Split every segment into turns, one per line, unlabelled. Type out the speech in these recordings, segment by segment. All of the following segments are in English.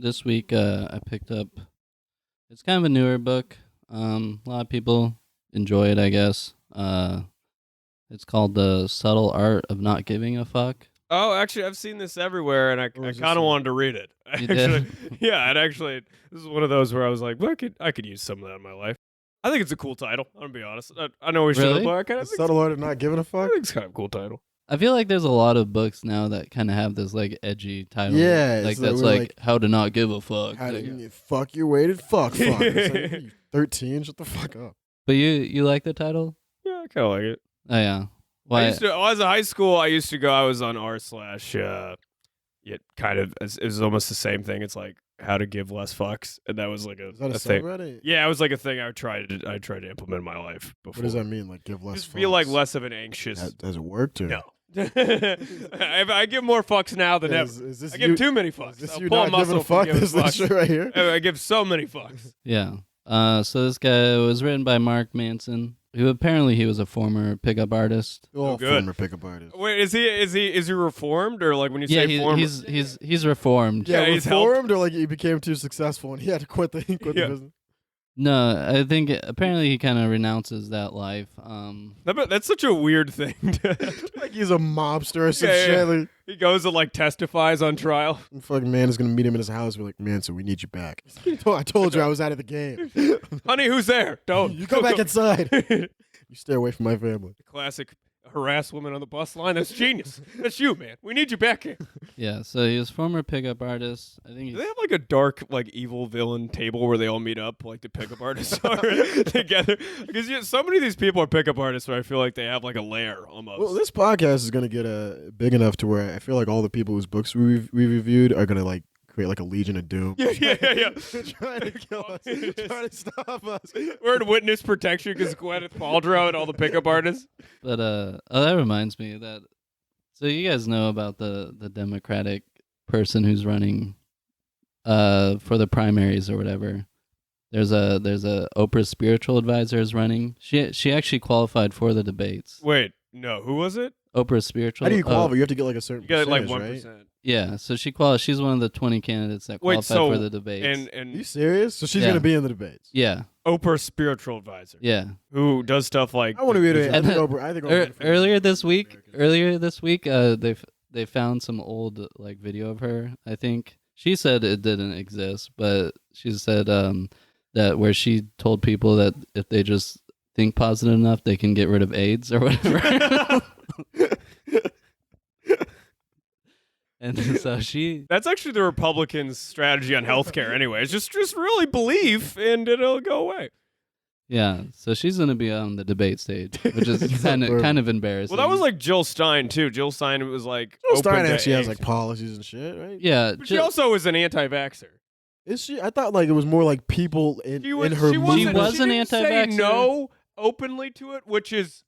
this week I picked up. It's kind of a newer book. A lot of people enjoy it, I guess. It's called The Subtle Art of Not Giving a Fuck.
Oh, actually, I've seen this everywhere, and I kind of wanted to read it.
You
Actually,
did?
yeah, and actually, this is one of those where I was like, well, I could use some of that in my life. I think it's a cool title. I'm gonna be honest. I know we should,
Really?
but I kind
The
of
subtle art of not giving a
I
fuck.
think it's kind of a cool title.
I feel like there's a lot of books now that kind of have this like edgy title.
Yeah,
like
it's
that's
we're
like how to not give a fuck.
How
Like-
to you fuck your way to fuck. It's like, you 13, shut the fuck up.
but you like the title?
Yeah, I kind of like it.
Oh yeah. Why?
I used to, when I was in high school, I used to go. I was on r/. It kind of it was almost the same thing. It's like how to give less fucks, and that was like
Is that a
thing.
subreddit?
Yeah, it was like a thing I tried to implement in my life before.
What does that mean? Like give less
Just feel like
fucks?
less of an anxious.
Has it worked or
No. I give more fucks now than
Yeah,
ever.
is this
I give
you,
too many fucks.
Is this
I'll
you
pull a
not giving a
muscle from
fuck?
giving
This
fucks.
shit right here.
I give so many fucks.
Yeah. So this guy was written by Mark Manson, who apparently he was a former pickup artist.
All
good.
former pickup artists.
Wait, is he reformed, or like when you
Yeah,
say former?
he's reformed.
Yeah,
he's helped.
reformed or like he became too successful and he had to quit the
Yeah.
business.
No, I think apparently he kind of renounces that life.
That's such a weird thing.
Like he's a mobster or some
Yeah,
shit.
yeah.
Like,
He goes and like testifies on trial.
fucking man is gonna meet him in his house. We're like, man, so we need you back. I told you I was out of the game.
Honey, who's there? Don't.
You go back inside. You stay away from my family.
Classic harass woman on the bus line. That's genius. That's you, man. We need you back here.
Yeah, so he was former pickup artist. I think
Do
he's,
they have like a dark, like evil villain table where they all meet up, like the pickup artists are together? Because so many of these people are pickup artists where I feel like they have like a lair almost.
Well, this podcast is gonna get big enough to where I feel like all the people whose books we reviewed are gonna like create like a Legion of Doom.
yeah.
Trying to kill us, trying to stop us.
We're in witness protection because Gwyneth Paltrow and all the pickup artists.
but that reminds me that. So you guys know about the Democratic person who's running, for the primaries or whatever. There's a Oprah spiritual advisor is running. She actually qualified for the debates.
Wait, no, who was it?
Oprah spiritual.
How do you qualify? You have to get like a certain
You got like
percentage,
1%.
right?
Yeah, so she She's one of the 20 candidates that
Wait,
qualified
so
for the debates.
Are you
and
serious? So she's
Yeah.
gonna be in the debates.
yeah,
Oprah spiritual advisor
yeah.
who does stuff like
I want to read it. I
And
think
then-
Oprah. I think Oprah
Earlier this week, they found some old like video of her. I think she said it didn't exist, but she said that where she told people that if they just think positive enough, they can get rid of AIDS or whatever. And so she,
That's actually the Republicans' strategy on healthcare anyway. It's just really believe and it'll go away.
yeah. So she's gonna be on the debate stage, which is kind of embarrassing.
Well, that was like Jill Stein too. Jill Stein was like
Jill
open
Stein
to
actually has
AIDS.
like policies and shit, right?
yeah.
But she also was an anti-vaxxer.
Is she? I thought like it was more like people in
She was,
in her
she
movement.
was an
didn't say
anti-vaxxer.
no openly to it, which is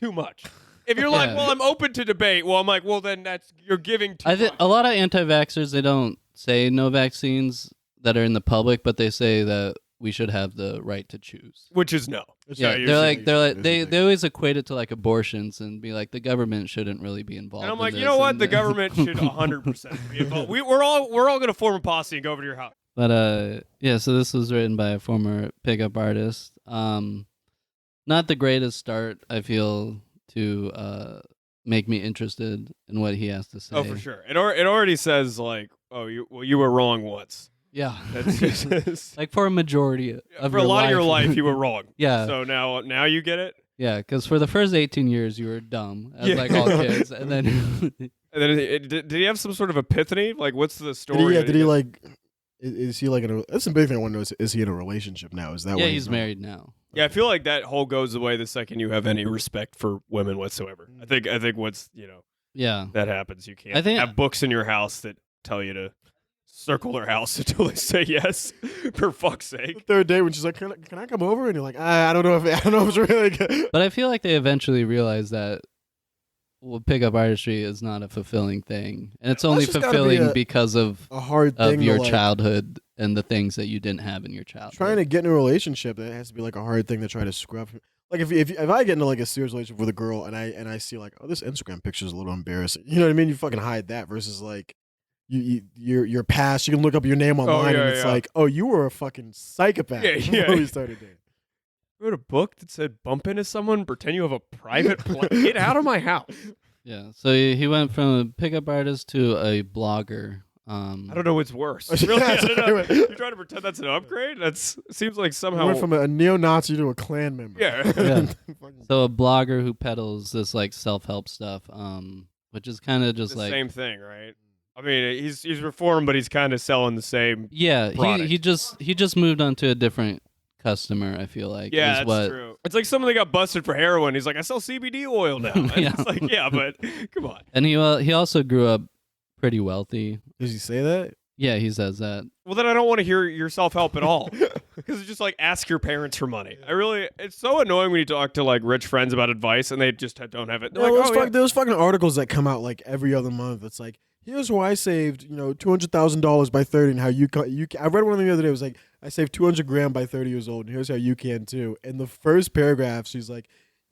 too much. If you're like,
Yeah.
well, I'm open to debate. Well, I'm like, well, then you're giving too
I think
much.
a lot of anti-vaxxers, they don't say no vaccines that are in the public, but they say that we should have the right to choose.
Which is no.
It's
Yeah,
not
they're
usually-
like they always equate it to like abortions and be like the government shouldn't really be involved.
And I'm
in
like, you
this,
know what?
and
The government should 100% be involved. We're all going to form a posse and go over to your house.
But yeah. So this was written by a former pickup artist. Not the greatest start, I feel, to make me interested in what he has to say.
Oh, for sure. It already says like, oh, you were wrong once.
Yeah.
That's just,
Like for a majority of
for a lot of your life, you were wrong.
Yeah.
So now you get it.
Yeah, because for the first 18 years, you were dumb, as
Yeah.
like all kids, and then
And then did he have some sort of epiphany? Like, what's the
Did
story?
he, did he like? Is he like in a? That's the big thing I want to know. Is he in a relationship now? Is that
yeah,
why
he's married now.
Yeah, I feel like that whole goes away the second you have any respect for women whatsoever. I think once
Yeah,
that happens, you can't
I think-
have books in your house that tell you to circle their house until they say yes. For fuck's
The
sake.
third day when she's like, can I come over? And you're like, I don't know if it's really good.
but I feel like they eventually realized that pickup artistry is not a fulfilling thing, and it's only
just gotta be
fulfilling
a-
because of
A hard thing.
your
to, like,
childhood and the things that you didn't have in your childhood.
Trying to get in a relationship, that has to be like a hard thing to try to scrub. Like if I get into like a serious relationship with a girl and I see like, oh, this Instagram picture is a little embarrassing. You know what I mean? You fucking hide that versus like your past. You can look up your name online,
yeah,
and it's
yeah.
like, oh, you were a fucking psychopath
Yeah.
before we started dating.
wrote a book that said bump into someone, pretend you have a private plane. Get out of my house.
Yeah. So he went from a pickup artist to a blogger.
I don't know what's worse. Really, I don't know. You're trying to pretend that's an upgrade? That's seems like somehow
Went from a neo-Nazi to a Klan member.
Yeah.
Yeah. So a blogger who peddles this like self-help stuff, which is kind of just
the
like
same thing, right? I mean, he's reformed, but he's kind of selling the same.
yeah.
product.
He just moved on to a different customer. I feel like
Yeah,
is
that's true. It's like someone that got busted for heroin. He's like, I sell CBD oil now. And
Yeah.
it's like, yeah, but come on.
And he also grew up pretty wealthy.
Does he say that?
Yeah, he says that.
Well, then I don't want to hear your self-help at all. Because it's just like, ask your parents for money. It's so annoying when you talk to like rich friends about advice and they just don't have it. They're
No,
like,
those fucking articles that come out like every other month. It's like, here's how I saved, $200,000 by 30, and how you I read one the other day. It was like, I saved 200 grand by 30 years old, and here's how you can too. And the first paragraph, she's like,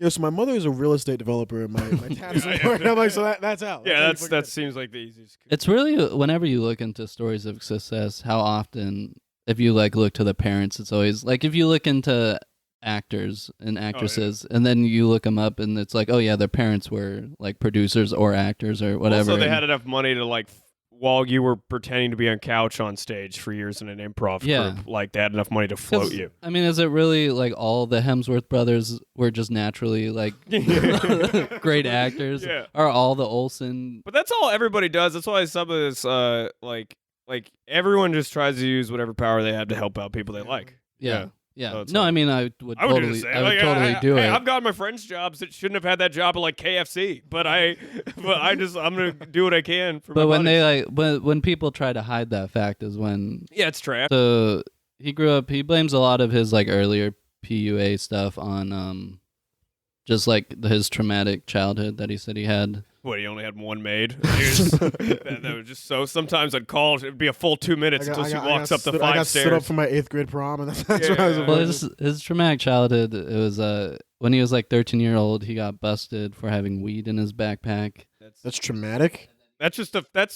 so my mother is a real estate developer, and my dad is a lawyer. And I'm like, so that's how.
yeah,
how you
that seems like the easiest.
It's really whenever you look into stories of success, how often if you like look to the parents, it's always like if you look into actors and actresses, and then you look them up, and it's like, oh yeah, their parents were like producers or actors or whatever.
Also, they had enough money to like, while you were pretending to be on couch on stage for years in an improv group, like they had enough money to float you.
I mean, is it really like all the Hemsworth brothers were just naturally like great actors?
Yeah.
Or all the Olsen?
But that's all everybody does. That's why some of this, like everyone just tries to use whatever power they have to help out people they like.
Yeah.
So it's
No,
like-
I mean, I would
I would
totally,
do the same.
I would
Like,
totally do
hey,
it.
I've got my friends' jobs that shouldn't have had that job at like KFC, but I'm gonna do what I can for
But
my
when
buddies.
they like when people try to hide that fact is when
Yeah, it's trap.
so he grew up. He blames a lot of his like earlier PUA stuff on just like his traumatic childhood that he said he had.
What, he only had one maid? that was just so. Sometimes I'd call. It'd be a full 2 minutes until she walks up the
I
5
got
stairs.
stood up for my 8th grade prom, and that's
Yeah,
what I was.
yeah,
Well, his traumatic childhood, it was when he was like 13-year-old, he got busted for having weed in his backpack.
That's traumatic.
That's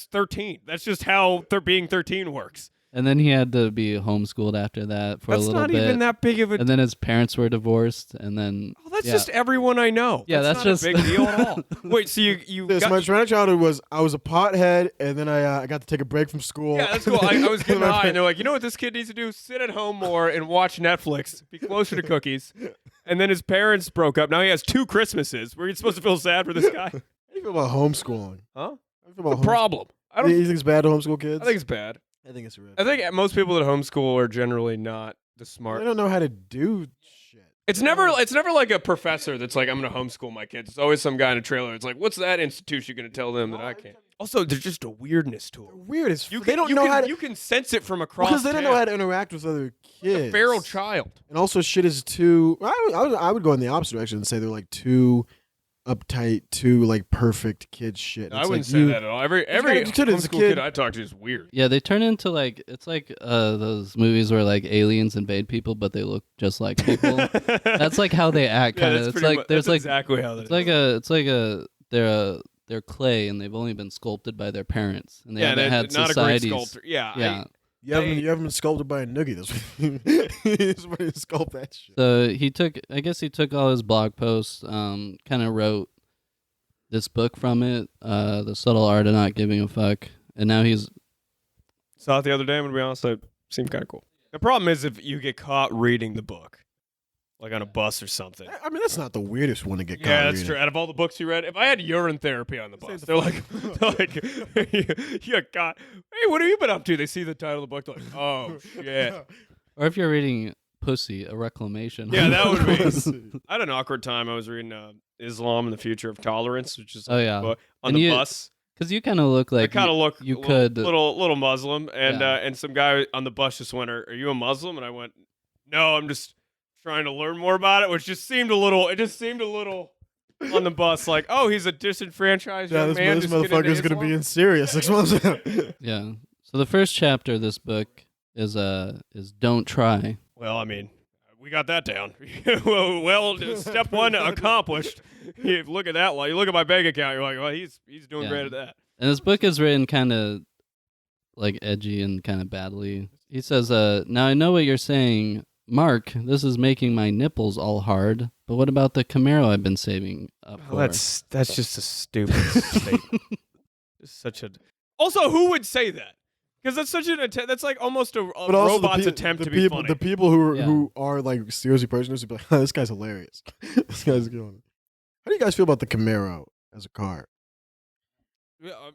13. That's just how being 13 works.
And then he had to be homeschooled after that for
That's
a little
not
bit.
even that big of a.
And then his parents were divorced, and then
That's
yeah.
just everyone I know.
Yeah,
that's
that's
not
just-
a big deal at all. Wait, so you
This
got,
my traumatic childhood was I was a pothead, and then I got to take a break from school.
yeah, that's cool. I was getting high, and they're like, you know what this kid needs to do? Sit at home more and watch Netflix. Be closer to cookies. And then his parents broke up. Now he has 2 Christmases. Were you supposed to feel sad for this guy?
How do you feel about homeschooling?
Huh?
How do you feel about
Problem. I
You
don't.
think it's bad to homeschool kids?
I think it's bad.
I think it's real.
I think most people that homeschool are generally not the
They
smart.
don't know how to do shit.
It's never like a professor that's like, I'm going to homeschool my kids. It's always some guy in a trailer. It's like, what's that institution going to tell them that I can't? Also, there's just a weirdness to
They're
them.
weird as
You
they don't
you
know
can,
how to
you can sense it from across
because they don't know
town.
how to interact with other kids.
A feral child.
And also, shit is too. I would go in the opposite direction and say they're like too uptight, too like perfect kid shit.
I
It's
wouldn't
like
say
you-
that at all. Every
gotta do it as a
homeschool
kid.
kid I talk to is weird.
Yeah, they turn into like it's like those movies where like aliens invade people, but they look just like people. That's like how they act.
Yeah,
Kind
that's
of. It's
pretty
like
much,
there's
that's
like
exactly how that
it's like they're clay and they've only been sculpted by their parents and they haven't
they're
had
not
societies.
a great sculptor. Yeah,
Yeah.
You haven't been sculpted by a noogie. That's what you sculpt that shit.
So I guess he took all his blog posts, kind of wrote this book from it, The Subtle Art of Not Giving a Fuck, and now he's
saw it the other day. I'm gonna be honest, it seemed kind of cool. The problem is if you get caught reading the book, like on a bus or something.
I mean, that's not the weirdest one to get caught
Yeah, that's
reading.
true. Out of all the books you read, if I had urine therapy on the bus, they're like, yeah, God, hey, what have you been up to? They see the title of the book, they're like, oh shit.
or if you're reading Pussy, a reclamation.
Yeah, that would be. I had an awkward time. I was reading Islam and the Future of Tolerance, which is
Oh, yeah.
book, on
And
the
you-
bus.
Because you kind of look like
I kind of look
you
a
could
little Muslim, and
Yeah.
and some guy on the bus just went, "Are you a Muslim?" And I went, "No, I'm just trying to learn more about it," which just seemed a little. It just seemed a little on the bus, like, "Oh, he's a disenfranchised
Yeah,
young
this,
man."
this
just getting into
motherfucker's gonna be
Islam."
in Syria 6 months out.
Yeah. So the first chapter of this book is Don't Try.
Well, I mean, we got that down. well, step 1 accomplished. You look at that one. You look at my bank account. You're like, well, he's doing
Yeah.
great at that.
And this book is written kind of like edgy and kind of badly. He says, now I know what you're saying, Mark, this is making my nipples all hard, but what about the Camaro I've been saving up for?
That's just a stupid statement. It's such a. Also, who would say that? Because that's such an attempt. That's like almost a robot's attempt to be funny.
The people who are like seriously personal would be like, oh, this guy's hilarious. This guy's going. How do you guys feel about the Camaro as a car?
I'm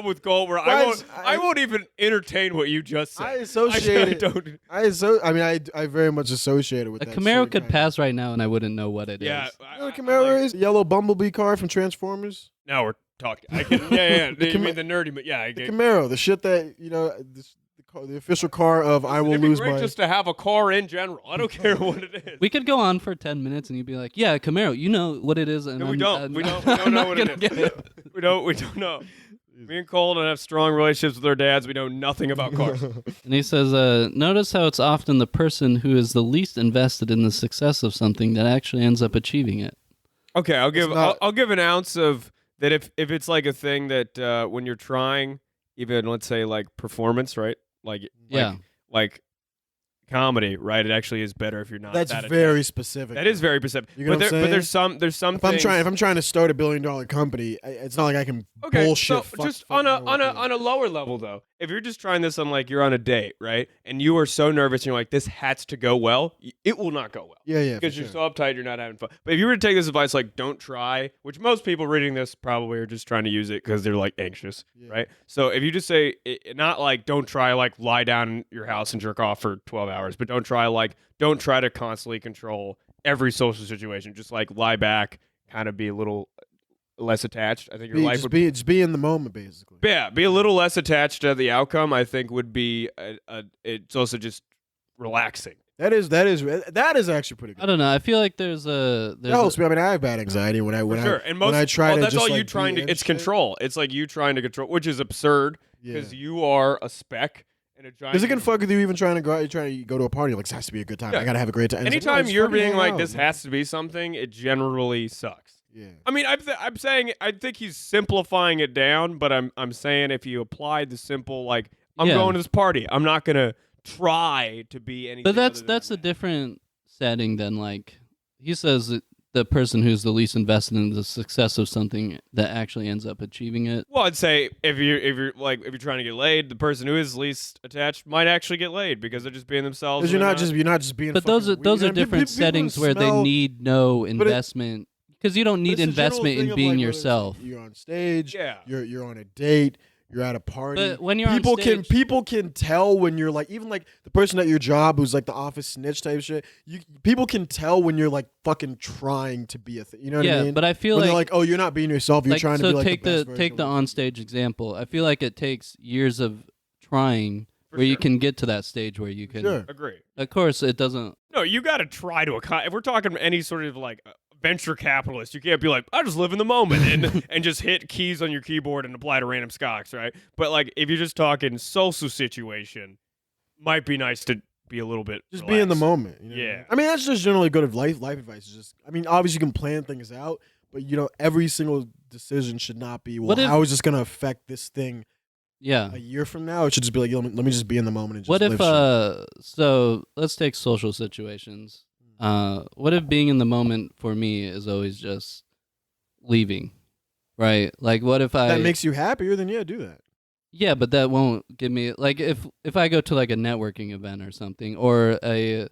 with Gold. Where I won't even entertain what you just said.
I associate it. I very much associate it with
a
that.
Camaro
shit,
could pass right now, and I wouldn't know what it is.
You know what a Camaro is? Yellow Bumblebee car from Transformers.
Now we're talking. You mean the nerdy, but yeah,
the Camaro, the shit that the official car of I will lose my.
Just to have a car in general. I don't care what it is.
We could go on for 10 minutes and you'd be like, "Yeah, Camaro, you know what it is." And
no, we don't. We don't know what it is. We don't know. Me and Cole don't have strong relationships with our dads. We know nothing about cars.
And he says, notice how it's often the person who is the least invested in the success of something that actually ends up achieving it.
Okay, I'll give an ounce of that if it's like a thing that when you're trying, even let's say like performance, right? Like comedy, right? It actually is better if you're not.
That's very specific.
That is very specific.
You know
but there's some.
If I'm trying to start $1 billion company, it's not like I can bullshit.
So just on a lower level though, if you're just trying this on like you're on a date, right? And you are so nervous and you're like, this has to go well. It will not go well.
Yeah.
Because you're so uptight, you're not having fun. But if you were to take this advice, like don't try, which most people reading this probably are just trying to use it because they're like anxious, right? So if you just say, not like don't try like lie down in your house and jerk off for 12 hours, but don't try to constantly control every social situation. Just like lie back, kind of be a little less attached. I think your life would
just be in the moment, basically.
Yeah, be a little less attached to the outcome. I think would be it's also just relaxing.
That is actually pretty good.
I don't know. I feel like there's
that helps me. I mean, I have bad anxiety when I try to.
That's
just
all
like
you trying to. It's
shit.
control. It's like you trying to control, which is absurd because you are a speck.
Because it can fuck with you even trying to go out. You're trying to go to a party. Like, this has to be a good time. I gotta have a great time.
Anytime you're being like, this has to be something, it generally sucks.
Yeah.
I mean, I'm saying I think he's simplifying it down, but I'm saying if you applied the simple like I'm going to this party, I'm not gonna try to be anything.
But that's a different setting than like he says that the person who's the least invested in the success of something that actually ends up achieving it.
Well, I'd say if you're trying to get laid, the person who is least attached might actually get laid because they're just being themselves.
Because you're not just being.
But those are different settings where they need no investment. Because you don't need investment in being yourself.
You're on stage. Yeah. You're on a date. You're at a party.
But when you're
people
on stage,
people can tell when you're like, even like the person at your job who's like the office snitch type shit. People can tell when you're like fucking trying to be a thing. You know what I mean?
Yeah, but I feel
when
like
they're like, oh, you're not being yourself. You're trying to be like
take
the best version
take the onstage example. I feel like it takes years of trying where you can get to that stage where you can
agree.
Of course, it doesn't.
No, you got to try to. If we're talking any sort of like venture capitalist, you can't be like, I just live in the moment and just hit keys on your keyboard and apply to random stocks, right? But like, if you're just talking social situation, might be nice to be a little bit
just
relaxed.
be in the moment. You know
yeah,
I mean that's just generally good life advice. Is just, I mean, obviously you can plan things out, but every single decision should not be how is this going to affect this thing.
Yeah,
a year from now, it should just be like, let me just be in the moment and just
what if
live shit.
So let's take social situations. What if being in the moment for me is always just leaving, right? Like, what if
that makes you happier? Then do that.
Yeah, but that won't give me like if I go to like a networking event or something, or going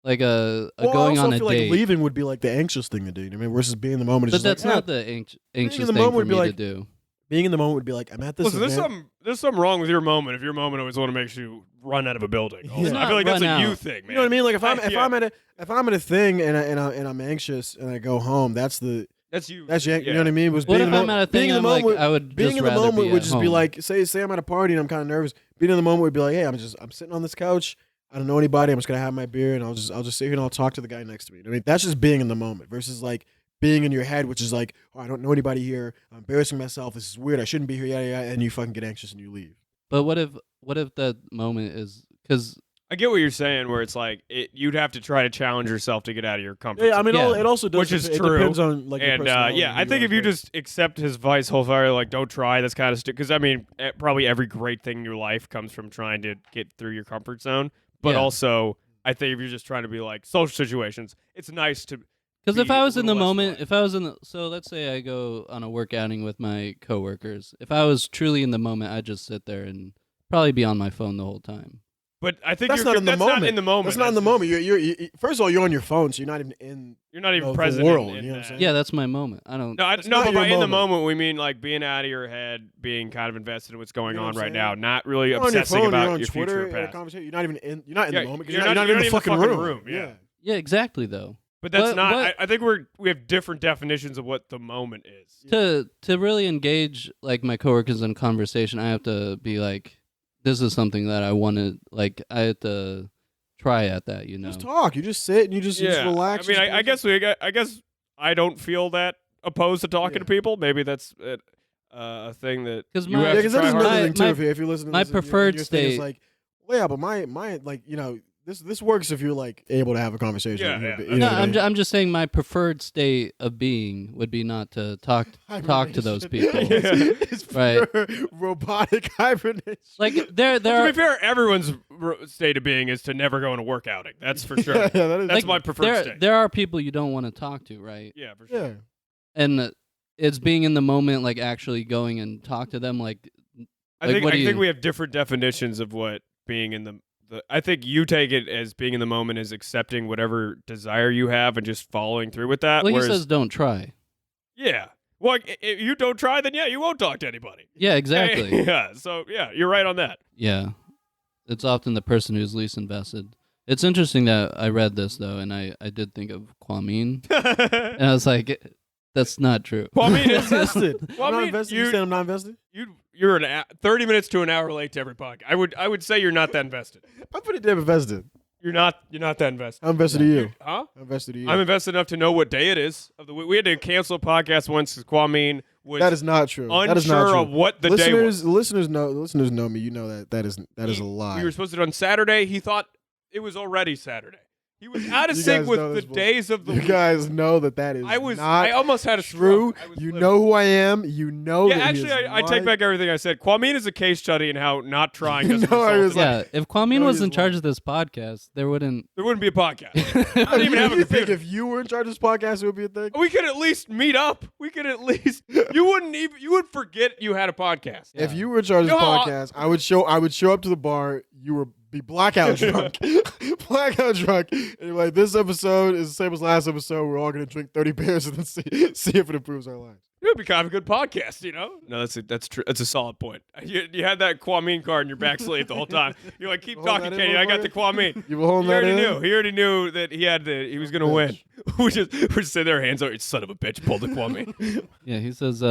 on a date.
Like leaving would be like the anxious thing to do. You know what I mean, versus being in the moment.
But that's not the anxious thing for me to do.
Being in the moment would be like, I'm at this event.
There's something wrong with your moment if your moment always want to make you run out of a building. I feel like that's a you thing, man.
You know what I mean? Like if I'm at a thing and I'm anxious and I go home, that's you. That's you know what I mean?
What if I'm at a thing? I would
being in the moment would just be like, say I'm at a party and I'm kind of nervous. Being in the moment would be like, hey, I'm sitting on this couch. I don't know anybody. I'm just gonna have my beer and I'll just sit here and I'll talk to the guy next to me. I mean, that's just being in the moment versus like being in your head, which is like, oh, I don't know anybody here. I'm embarrassing myself. This is weird. I shouldn't be here. And you fucking get anxious and you leave.
But what if that moment is because
I get what you're saying, where it's like you'd have to try to challenge yourself to get out of your comfort
Yeah, I
zone.
mean,
Yeah.
it also does.
Which is
it
true.
depends on like your
And
personality,
yeah,
who
I think
are,
if you
but-
just accept his advice wholeheartedly, like don't try this kind of stuff, because I mean, probably every great thing in your life comes from trying to get through your comfort zone. But
Yeah.
also, I think if you're just trying to be like social situations, it's nice to.
Because if
be
I
a
was in the
little less
moment,
relaxed.
if I was in the, so let's say I go on a work outing with my coworkers. If I was truly in the moment, I'd just sit there and probably be on my phone the whole time.
But I think
That's not in the
that's
moment.
not in the moment.
That's not in the
just-
moment. You're first of all, you're on your phone, so you're not even in.
You're not even
the
present
world,
in
you know what I'm
that.
saying?
Yeah, that's my moment. I don't.
No,
That's
no,
not
but
your
by in the
moment.
moment, we mean like being out of your head, being kind of invested in what's going
You know
on
what I'm
right
saying?
now, not really
You're on your
obsessing
phone,
about
you're on
your
Twitter
future or
in a
past.
conversation. You're not even in. You're not in
Yeah,
the moment because
you're
you're not
not
even in the
in the
fucking
fucking
room.
room, yeah.
Yeah, exactly. Though
But that's
What-
not.
what-
I think we have different definitions of what the moment is.
to really engage like my coworkers in conversation, I have to be like, this is something that I want to like. I have to try at that. You know.
Just talk. You just sit and you just relax.
I mean,
you just
I guess I don't feel that opposed to talking to people. Maybe that's a thing that
'Cause
you
my-
have
Yeah,
to
because that
try
is
hard.
another thing too.
my-
If you listen to
my
this and
preferred
your thing is
state-
like, well, yeah, but my like this works if you're like able to have a conversation.
Yeah,
with
yeah.
you
No,
know what I mean?
I'm just saying my preferred state of being would be not to talk to those people.
It's
Right.
pure robotic hibernation.
Like there
To
are
be fair, everyone's state of being is to never go on a work outing. That's for sure.
yeah, that is,
That's
like,
my preferred
there
state.
there are people you don't want to talk to, right?
Yeah, for sure.
yeah.
And it's being in the moment, like actually going and talk to them, like
I
Like,
think
what
I
do
think
you-
we have different definitions of what being in the. I think you take it as being in the moment is accepting whatever desire you have and just following through with that.
well, he
whereas,
says don't try.
yeah, well, if you don't try, then yeah, you won't talk to anybody.
Yeah, exactly.
Yeah, so yeah, you're right on that.
Yeah, it's often the person who's least invested. It's interesting that I read this though, and I did think of Kwame, and I was like, that's not true.
Well, I mean, it's
Invested.
Well, I
I'm not
mean,
invested.
you-
You saying I'm not invested?
you're 30 minutes to an hour late to every podcast. I would say you're not that invested.
I'm pretty damn invested.
You're not that invested.
I'm invested in you.
Huh?
I'm invested in you.
I'm invested enough to know what day it is of the week. We had to cancel a podcast once because Kwame was
that is not true. That is not
unsure
true.
of what the day was.
Listeners know me. You know that is a lie.
We were supposed to do it on Saturday. He thought it was already Saturday. He was out of
You
sync
guys
with
know
the
this bullshit.
days of the
You
week.
guys know that is
I was.
not
I almost had a
true.
stroke. I was
You
livid.
know who I am. You know
Yeah,
that
actually,
he is
I take
lying.
back everything I said. Kwame is a case study in how not trying doesn't
No, I
result
was
in-
Yeah, if Kwame
No,
was
he's
in charge
lying.
of this podcast, there wouldn't.
there wouldn't be a podcast. I don't even have a
You think
computer.
if you were in charge of this podcast, it would be a thing?
We could at least meet up. We could at least. You wouldn't even. You would forget you had a podcast.
If you were in charge of this
No,
podcast, I would show up to the bar. You would be blackout drunk, blackout drunk, and you're like, this episode is the same as last episode. We're all gonna drink 30 beers and then see if it improves our lives.
It would be kind of a good podcast, you know? No, that's true. That's a solid point. You had that Kwame card in your back sleeve the whole time. You're like, keep
Hold
talking,
that in,
Katie. I got the
motherfucker.
Kwame.
You were holding
He
that
already
in.
knew. He already knew that he was gonna win. We're just sitting there, hands over. Son of a bitch, pulled the Kwame.
Yeah, he says,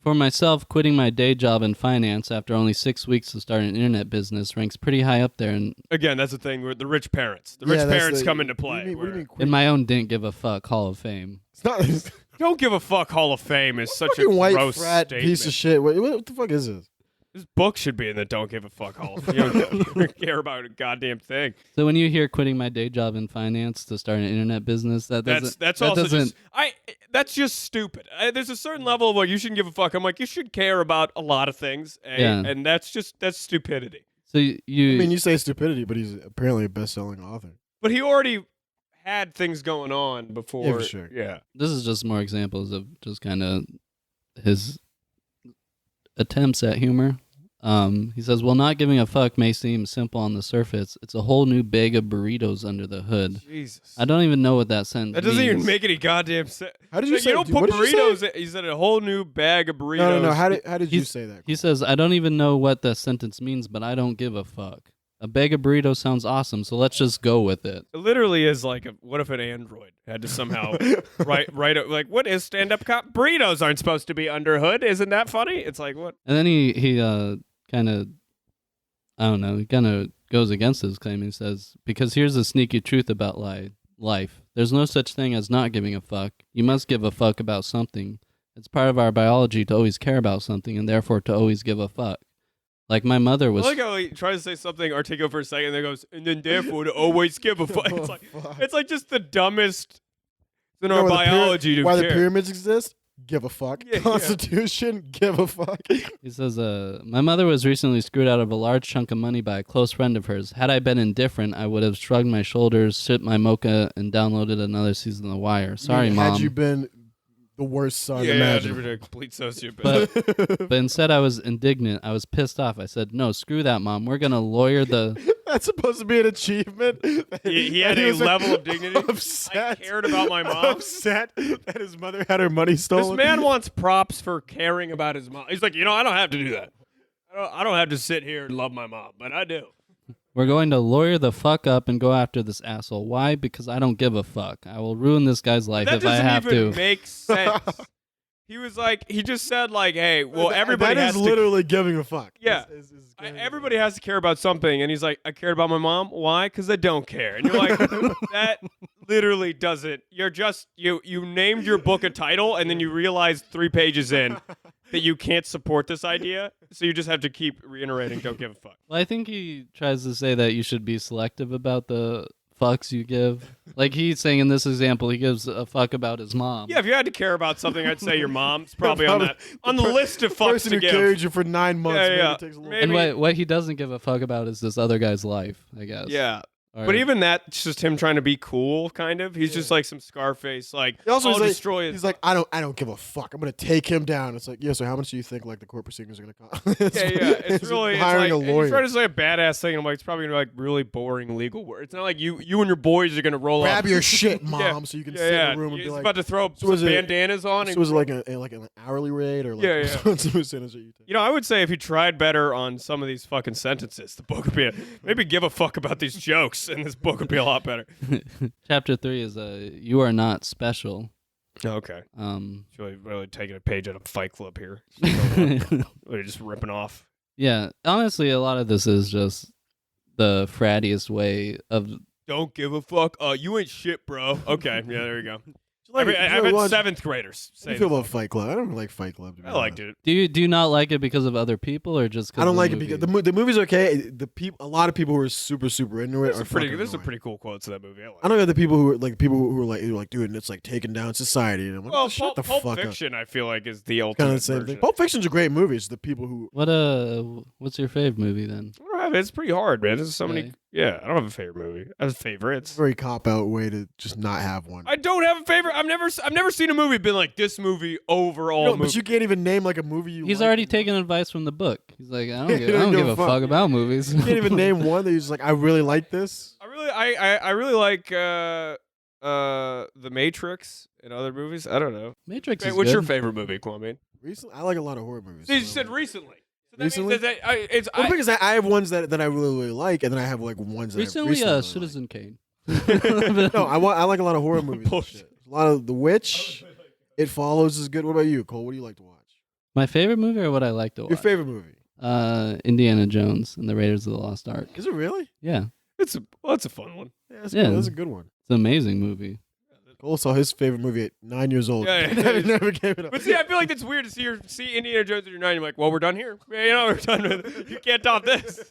for myself, quitting my day job in finance after only 6 weeks to start an internet business ranks pretty high up there. And
Again, that's the thing with the rich parents. The
Yeah,
rich
that's
parents
the-
come into
What do
play.
you mean? What do you
where-
mean?
in my own didn't give a fuck Hall of Fame.
It's not. It's
Don't give a fuck. Hall of Fame is such a
fucking white
gross
frat
statement.
piece of shit. What the fuck is this?
This book should be in the Don't Give a Fuck Hall of Fame. You don't care about a goddamn thing.
So when you hear quitting my day job in finance to start an internet business, that doesn't.
That's
that
also
doesn't.
that's just stupid. There's a certain level of like you shouldn't give a fuck. I'm like you should care about a lot of things, and that's stupidity.
So you.
I mean, you say stupidity, but he's apparently a best-selling author.
But he already had things going on before.
Yeah, for sure.
Yeah.
this is just more examples of just kind of his attempts at humor. He says, "Well, not giving a fuck may seem simple on the surface. It's a whole new bag of burritos under the hood.
Jesus.
I don't even know what that sentence
That doesn't even
means.
make any goddamn sense.
How did you
Like,
say?
you don't
what
put
did you say?
burritos. He said a whole new bag of burritos.
No. How did you
He's-
say that?
He says, I don't even know what the sentence means, but I don't give a fuck. A bag of burritos sounds awesome, so let's just go with it.
It literally is like, what if an android had to somehow write like, what is stand-up cop? Burritos aren't supposed to be under hood. Isn't that funny? It's like, what?
And then he kind of, I don't know, he kind of goes against his claim. He says, because here's the sneaky truth about life. There's no such thing as not giving a fuck. You must give a fuck about something. It's part of our biology to always care about something and therefore to always give a fuck. Like my mother
I
was.
like how he tries to say something articulate for a second, and then goes, and then therefore to always give a fuck. It's like just the dumbest in our biology to
why
care.
the pyramids exist? Give a fuck.
Yeah,
Constitution? Give a fuck.
He says, my mother was recently screwed out of a large chunk of money by a close friend of hers. Had I been indifferent, I would have shrugged my shoulders, sipped my mocha, and downloaded another season of The Wire. Sorry, Mom.
Had you been the worst son
Yeah,
imaginable.
a complete sociopath.
But instead, I was indignant. I was pissed off. I said, no, screw that, Mom. We're going to lawyer the...
That's supposed to be an achievement.
He had a level of dignity.
Upset.
I cared about my mom.
Upset that his mother had her money stolen.
This man wants props for caring about his mom. He's like, I don't have to do that. I don't have to sit here and love my mom, but I do.
We're going to lawyer the fuck up and go after this asshole. Why? Because I don't give a fuck. I will ruin this guy's life
That
if I have
doesn't even
to.
make sense. He just said like, hey, well, everybody
that
has
is
to.
literally giving a fuck.
Yeah. Everybody has to care about something, and he's like, I cared about my mom. Why? Because I don't care. And you're like, that literally doesn't. You're just you named your book a title, and then you realize 3 pages in that you can't support this idea, so you just have to keep reiterating, don't give a fuck.
Well, I think he tries to say that you should be selective about the fucks you give. Like he's saying in this example, he gives a fuck about his mom.
Yeah, if you had to care about something, I'd say your mom's probably on the list of fucks
person
to
who
give.
carried you for 9 months.
Yeah,
maybe
yeah.
takes a little
Maybe-
And what he doesn't give a fuck about is this other guy's life, I guess.
Yeah.
Or-
But even that's just him trying to be cool, kind of. He's just like some Scarface, like,
He also
I'll
is like,
destroy his...
he's like, I don't give a fuck. I'm gonna take him down. It's like, yeah. So how much do you think like the court proceedings are gonna cost?
Yeah. It's really
hiring
it's
a
like,
lawyer.
He's trying to say a badass thing. And I'm like, it's probably gonna be like really boring legal work. It's not like you and your boys are gonna roll
Grab
up.
your shit, mom,
Yeah.
so you can
Yeah,
sit
yeah.
in the room and
He's
be like,
about to throw
so was
some
it-
bandanas on.
so
And,
was it like an hourly rate or like
Yeah, yeah.
what's the percentage that you take?
I would say if he tried better on some of these fucking sentences, the book would be maybe give a fuck about these jokes, and this book would be a lot better.
Chapter 3 is you are not special.
Okay.
Um,
Really taking a page out of Fight Club here. They're just ripping off.
yeah, honestly, a lot of this is just the frattiest way of.
Don't give a fuck. You ain't shit, bro. Okay, yeah, there you go.
Like,
I've had 7th graders
How do
say
you feel
this.
about Fight Club? I don't like Fight Club. To be
I liked
honest.
it.
Do you not like it because of other people or just? 'Cause
I don't
of
like it
movie?
because the movie's okay. A lot of people who are super into it are fucking
There's some
annoying.
pretty cool quotes in that movie. I like
I don't get the people who are like, dude, and it's like taking down society. And I'm like,
Well,
shut the
Pulp
fuck
Fiction, I feel like, is the
up.
ultimate
Kind of the same
version.
thing. Pulp Fiction's a great movie. It's the people who
What's your fave movie then?
I don't have it. It's pretty hard, man. There's so many.
Really?
Yeah, I don't have a favorite movie. I have favorites.
very cop out way to just not have one.
I don't have a favorite. I've never seen a movie been like this movie overall.
No, but you can't even name like a movie you.
He's
like.
already taken advice from the book. He's like, I
He
don't give a fuck about movies.
You can't even name one that you're just like, I really like this.
I really like The Matrix and other movies. I don't know.
Matrix
Hey,
is
what's
good.
your favorite movie, Kwame?
Recently, I like a lot of horror movies.
You
so
said
like-
recently. So that
Recently?
means that it's
Well, because I have ones that I really like, and then I have like ones that
Recently,
I really
Citizen Kane.
Like. No, I like a lot of horror movies. and
Bullshit.
shit. A lot of The Witch. It Follows is good. What about you, Cole? What do you like to watch?
My favorite movie or what I like to watch?
Your favorite movie?
Indiana Jones and the Raiders of the Lost Ark.
Is it really?
Yeah,
it's a fun one.
Yeah, that's,
Yeah.
Good. That's a good one.
it's an amazing movie.
Cole saw his favorite movie at 9 years old.
Yeah, yeah.
never gave it up.
But see, I feel like it's weird to see Indiana Jones at your 9. You're like, well, we're done here. Yeah, we're done with it. You can't top this.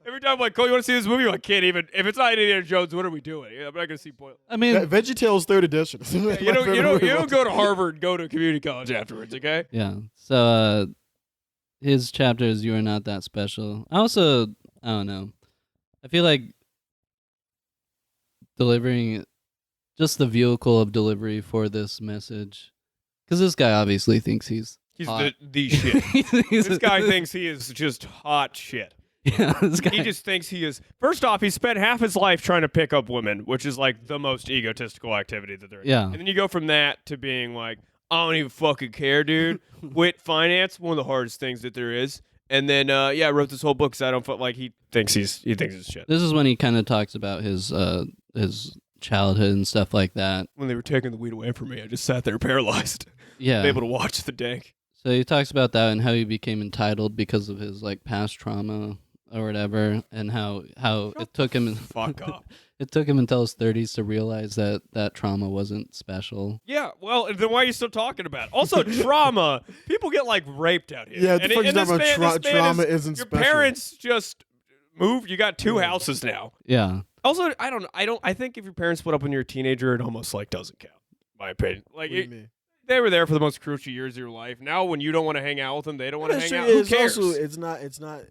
Every time I'm like, Cole, you want to see this movie? I can't even. If it's not Indiana Jones, what are we doing? Yeah, I'm not gonna see Boyle.
I mean,
VeggieTales 3rd edition.
You don't go to Harvard, go to community college afterwards, okay?
yeah. So his chapter is "You Are Not That Special." I don't know. I feel like delivering just the vehicle of delivery for this message, because this guy obviously thinks he's
He's
hot.
the shit.
He's
This guy thinks he is just hot shit.
Yeah, this guy.
He just thinks he is. First off, he spent half his life trying to pick up women, which is like the most egotistical activity that there is.
Yeah.
And then you go from that to being like, I don't even fucking care, dude. Quit finance, one of the hardest things that there is. And then, I wrote this whole book because I don't feel like he thinks he's shit.
This is when he kind of talks about his childhood and stuff like that.
When they were taking the weed away from me, I just sat there paralyzed,
Yeah.
able to watch the dank.
So he talks about that and how he became entitled because of his like past trauma or whatever, and how it took him
Fuck up.
it took him until his 30s to realize that trauma wasn't special.
Yeah, well, then why are you still talking about it? Also, trauma. People get like raped out here.
Yeah, the fuck you talking about?
This man
Trauma isn't
your
special.
parents just moved. You got 2 houses now.
Yeah.
Also, I think if your parents split up when you're a teenager, it almost like doesn't count. My opinion. Like
What do you mean?
they were there for the most crucial years of your life. Now, when you don't want to hang out with them, they don't want to
That's
hang
true.
out. Who
It's
cares?
also it's not.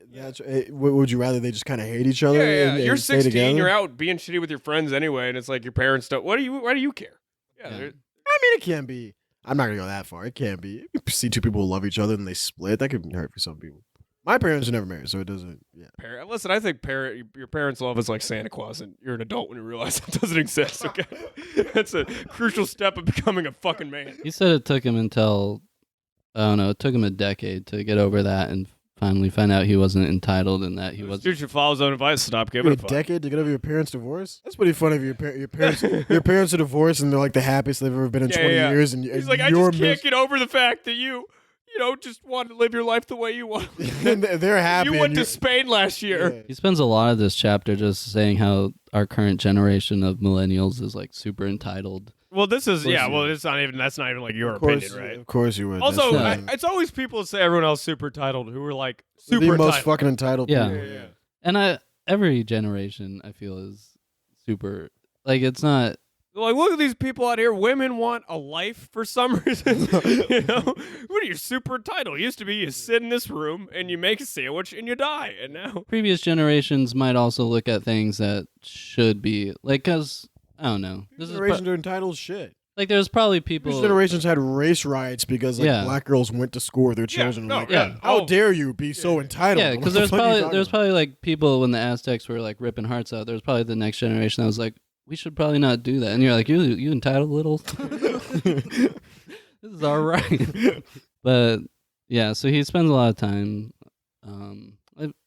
Would you rather they just kind of hate each other?
Yeah.
And
You're
stay
16.
together?
You're out being shitty with your friends anyway, and it's like your parents don't. Why do you care? Yeah.
Yeah.
I mean, it can be. I'm not gonna go that far. It can be. You see 2 people who love each other and they split. That could hurt for some people. My parents were never married, so it doesn't. Yeah.
Listen, I think your parents' love is like Santa Claus, and you're an adult when you realize it doesn't exist. Okay, that's a crucial step of becoming a fucking man.
He said it took him until, I don't know, it took him a decade to get over that and finally find out he wasn't entitled and that he was.
Dude should follow his own advice. Stop giving
A
a fuck.
decade to get over your parents' divorce? That's pretty funny. If your parents your parents are divorced and they're like the happiest they've ever been in 20 years, and
He's
and
like, I
you're
just can't get over the fact that you just want to live your life the way you want.
and they're happy.
You
and
went to
you're-
Spain last year.
Yeah.
He spends a lot of this chapter just saying how our current generation of millennials is like super entitled.
Well, this is
course you
Well,
would.
it's not even. That's not even like your
Of course,
opinion, right?
Of course you would.
Also,
That's fine.
it's always people that say everyone else super entitled who are like
They're
super
the most
entitled.
fucking entitled.
Yeah.
people.
Yeah.
And every generation I feel is super, like, it's not.
Like, look at these people out here. Women want a life for some reason. What are you super entitled? It used to be you sit in this room and you make a sandwich and you die, and now
Previous generations might also look at things that should be like, because I don't know. This is
Generations are entitled shit.
like there's probably
Previous
people.
generations had race riots because
Yeah.
black girls went to school with their children.
no,
like,
yeah.
how
Oh.
dare you be so entitled?
Yeah,
What
because
the
there's
fuck are you
probably
talking about?
like people when the Aztecs were like ripping hearts out. There's probably the next generation that was like, we should probably not do that. And you're like, you entitled little. This is all right. But yeah, so he spends a lot of time.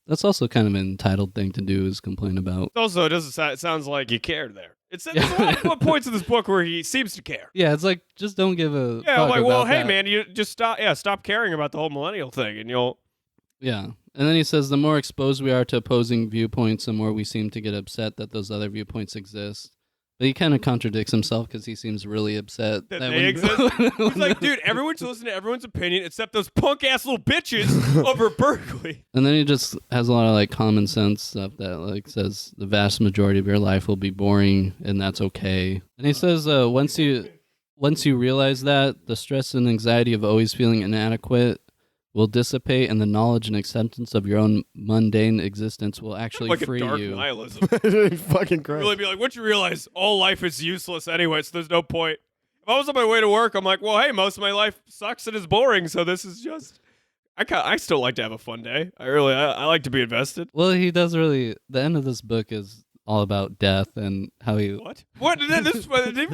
That's also kind of an entitled thing to do, is complain about.
also it doesn't. It sounds like you cared there. There's a lot of points in this book where he seems to care.
Yeah, it's like, just don't give a
Yeah,
fuck
like, well,
about
hey,
that.
man, you just stop caring about the whole millennial thing, and you'll.
Yeah. And then he says the more exposed we are to opposing viewpoints, the more we seem to get upset that those other viewpoints exist. But he kind of contradicts himself because he seems really upset
That
that
they exist? He's like, dude, everyone should listen to everyone's opinion except those punk ass little bitches over Berkeley.
And then he just has a lot of like common sense stuff that like says the vast majority of your life will be boring and that's okay. And he says once you realize that, the stress and anxiety of always feeling inadequate will dissipate, and the knowledge and acceptance of your own mundane existence will actually
Like
free
a dark
you.
nihilism.
fucking crazy.
Really be like, once you realize all life is useless anyway, so there's no point. If I was on my way to work, I'm like, well, hey, most of my life sucks and is boring, so this is just. I still like to have a fun day. I like to be invested.
Well, he does really. The end of this book is all about death and how he.
What? They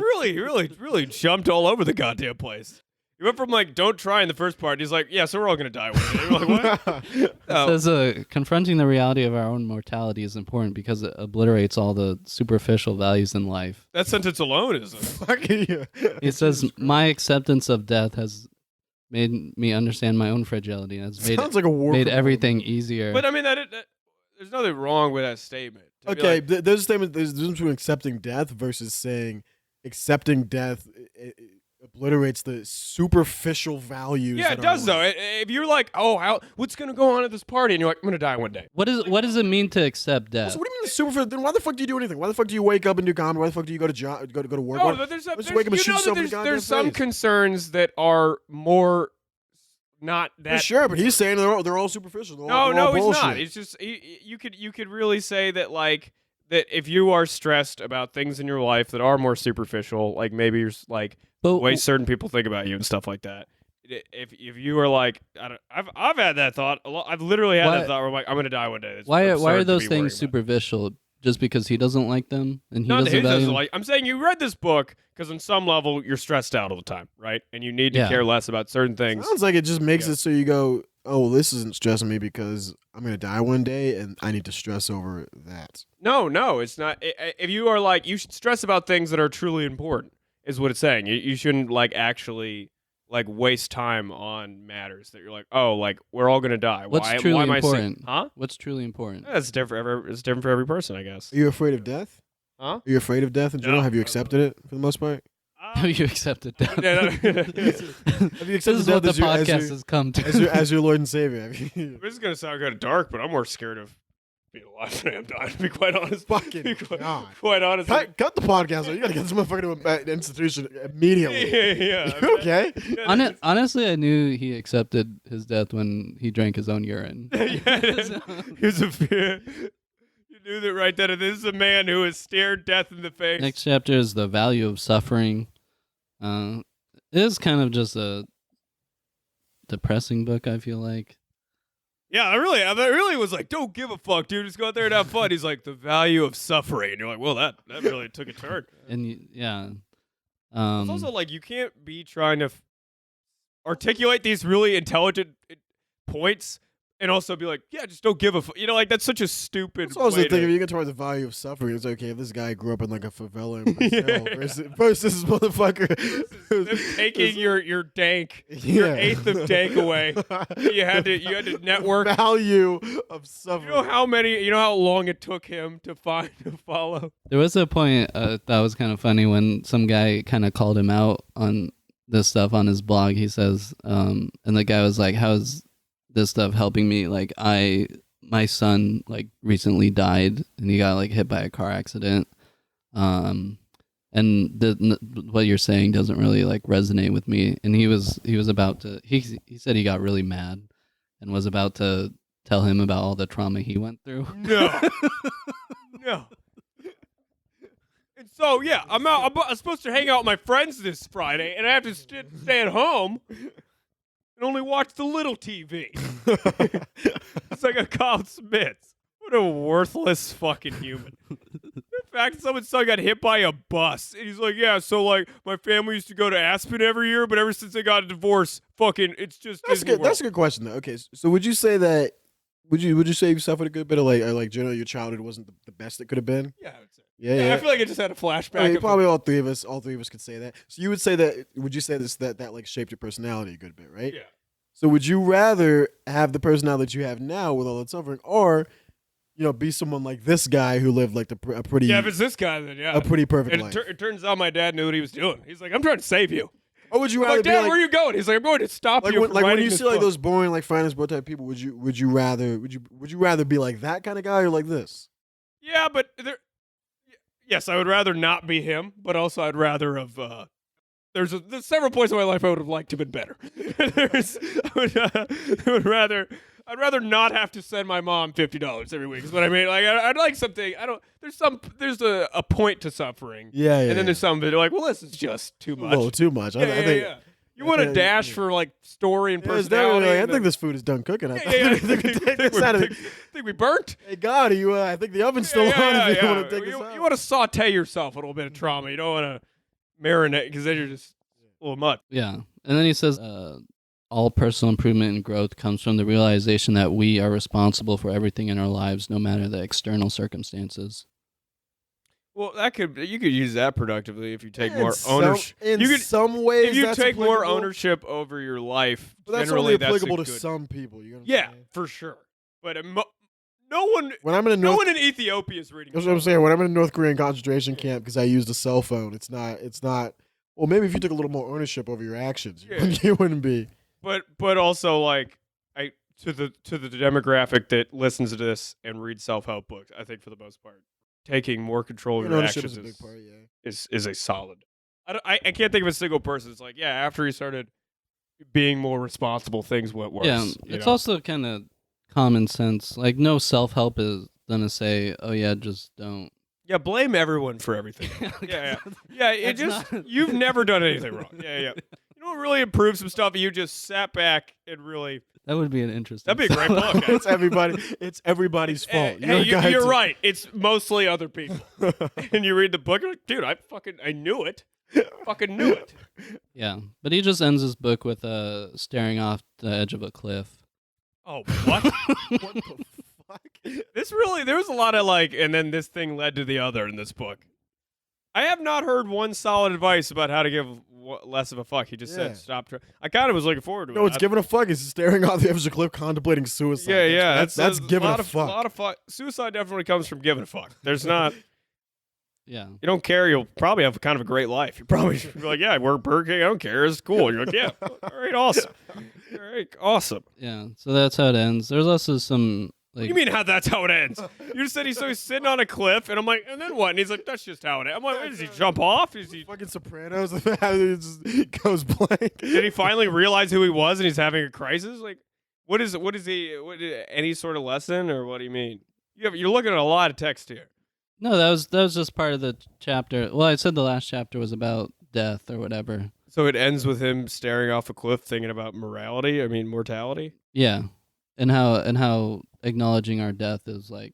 really jumped all over the goddamn place. He went from like, don't try in the first part. And he's like, yeah, so we're all gonna die one day. You're like, what? Oh.
Says confronting the reality of our own mortality is important because it obliterates all the superficial values in life.
That sentence alone is.
Fucking yeah.
He says, my acceptance of death has made me understand my own fragility and has
Sounds like a war.
made
criminal.
everything easier.
But I mean, there's nothing wrong with that statement. To be
Okay,
like,
there's a statement. There's a difference between accepting death versus saying accepting death it obliterates the superficial values.
yeah,
that
it
are
does
in
though.
life.
If you're like, oh, what's gonna go on at this party, and you're like, I'm gonna die one day.
what does it mean to accept death?
So what do you mean the superficial? Then why the fuck do you do anything? Why the fuck do you wake up and do comedy? Why the fuck do you go to go to work?
No,
Why-
but there's
just wake up and shoot yourself in the goddamn
there's some
face.
concerns that are more not
For
that.
sure, but he's saying they're all superficial. They're all,
No,
they're all
he's not.
bullshit.
It's just you could really say that like that if you are stressed about things in your life that are more superficial, like maybe you're like the
But
way certain people think about you and stuff like that. If you are like, I've had that thought a lot. I've literally had that thought where I'm like, I'm gonna die one day. It's
why
absurd
are
to
those
be worrying
things
about.
superficial? Just because he doesn't like them and he
Not that
doesn't
he
value
doesn't
them?
like. I'm saying you read this book because on some level you're stressed out all the time, right? And you need to
Yeah.
care less about certain things.
Sounds like it just makes
Yeah.
it so you go, oh, this isn't stressing me because I'm gonna die one day, and I need to stress over that.
No, it's not. If you are like, you should stress about things that are truly important, is what it's saying. You shouldn't like actually like waste time on matters that you're like, oh, like we're all gonna die.
What's
why
truly
am I
important?
Huh?
What's truly important?
That's different. It's different for every person, I guess.
Are you afraid of death?
Huh?
Are you afraid of death in general?
No,
Have you
no,
accepted it for the most part?
Have you accepted death?
This
Have you
This
accepted
is what the
death
podcast has come to.
as your Lord and Savior? Have you?
is gonna sound kind of dark, but I'm more scared of being alive than I am dying. To be quite honest.
Fucking
quite,
God.
quite honest.
Cut the podcast. You gotta get this motherfucker to an institution immediately.
yeah.
You okay?
Honestly, I knew he accepted his death when he drank his own urine.
Here's a fear. You knew that right then. This is a man who has stared death in the face.
Next chapter is the value of suffering. It is kind of just a depressing book, I feel like.
Yeah, I really was like, don't give a fuck, dude. Just go out there and have fun. He's like, the value of suffering. And you're like, well, that really took a turn.
And yeah.
It's also like, you can't be trying to articulate these really intelligent points and also be like, yeah, just don't give a fuck. You know, like, that's such a stupid
That's also
way
the thing.
to...
If you get towards the value of suffering, it's okay if this guy grew up in like a favela in Brazil versus this motherfucker
Them taking your dank, your eighth of dank away. You had to network.
Value of suffering.
You know how long it took him to follow.
There was a point that was kind of funny when some guy kind of called him out on this stuff on his blog. He says, and the guy was like, how's this stuff helping me? Like, my son like recently died and he got like hit by a car accident. And what you're saying doesn't really like resonate with me. And he was about to, he said he got really mad and was about to tell him about all the trauma he went through.
No. No. And so, yeah, I'm supposed to hang out with my friends this Friday, and I have to stay at home and only watch the little TV. It's like a Carl Smith. What a worthless fucking human. In fact, someone's son got hit by a bus. And he's like, yeah, so like my family used to go to Aspen every year, but ever since they got a divorce, fucking it's just
That's
Disney
good.
World.
That's a good question though. Okay, so would you say that? Would you say you suffered a good bit of like generally your childhood wasn't the best it could have been?
Yeah, I would say.
Yeah.
I feel like I just had a flashback.
I mean,
of
probably all three of us could say that. So you would say that? Would you say that like shaped your personality a good bit, right?
Yeah.
So would you rather have the personality that you have now with all that suffering, or be someone like this guy who lived like a pretty
Yeah, if it's this guy, then yeah.
a pretty perfect
And
life?
it turns out my dad knew what he was doing. He's like, I'm trying to save you.
Or would you
I'm
rather
like,
be
Dad,
like,
where are you going? He's like, I'm going to stop
like
you
when,
from
like when
writing
you
this
see like
book.
those boring like finance book type people? Would you rather be like that kind of guy or like this?
Yeah, but yes, I would rather not be him, but also I'd rather have. There's several points in my life I would have liked to have been better. I'd rather not have to send my mom $50 every week. Is what I mean. Like I'd like something. There's a point to suffering.
Yeah.
And then there's some that are like, well, this is just too much.
a little too much. I think.
Yeah. You want a dash for like story and
Yeah, it's
personality.
definitely, I
and
think this food is done cooking. I
Yeah.
think we take this out of it.
Think we burnt?
Hey God, I think the oven's still on. If you want to take this out.
You want to saute yourself a little bit of trauma. You don't want to marinate because then you're just a little mutt.
Yeah. And then he says, all personal improvement and growth comes from the realization that we are responsible for everything in our lives, no matter the external circumstances.
Well, you could use that productively if you take more
some
ownership.
some ways,
If you
that's
take more
applicable.
ownership over your life,
But that's
generally
only applicable to
good.
some people. You know what I'm
Yeah,
saying?
for sure. But no one
No
one in Ethiopia is reading.
That's what I'm saying. When I'm in a North Korean concentration camp because I used a cell phone, it's not. Well, maybe if you took a little more ownership over your actions, you wouldn't be.
But also like to the demographic that listens to this and reads self-help books, I think for the most part, taking more control of your
Ownership
actions
is a big part. Yeah.
is a solid. I can't think of a single person. It's like, yeah, after he started being more responsible, things went worse.
Yeah, it's also kind of common sense. Like, no self-help is going to say, oh, yeah, just don't.
Yeah, blame everyone for everything. You've never done anything wrong. Yeah. You know what really improved some stuff? You just sat back and really.
That would be an interesting.
That'd be a great book.
It's everybody's fault.
You're right. It's mostly other people. And you read the book, you're like, dude, I knew it. Fucking knew it.
Yeah, but he just ends his book with staring off the edge of a cliff.
Oh, what?
What the fuck?
There was a lot of like, and then this thing led to the other in this book. I have not heard one solid advice about how to give less of a fuck. He just
Yeah.
said stop. I kind of was looking forward to it.
No, it's giving a fuck. Is staring off the edge of the cliff, contemplating suicide.
Yeah,
That's giving a fuck.
A lot of fuck. Suicide definitely comes from giving a fuck. There's not.
Yeah.
You don't care. You'll probably have kind of a great life. You probably should be like, yeah, I work Burger King. I don't care. It's cool. You're like, yeah, all right, awesome. All right, awesome.
Yeah. So that's how it ends. There's also some
What
like.
do you mean how that's how it ends? You just said he's sitting on a cliff, and I'm like, and then what? And he's like, that's just how it ends. I'm like, does he jump off? Is he?
Fucking Sopranos. It just goes blank.
Did he finally realize who he was, and he's having a crisis? Like, what is he? Any sort of lesson, or what do you mean? You're looking at a lot of text here.
No, that was just part of the chapter. Well, I said the last chapter was about death or whatever.
So it ends with him staring off a cliff, thinking about mortality.
Yeah, and how acknowledging our death is like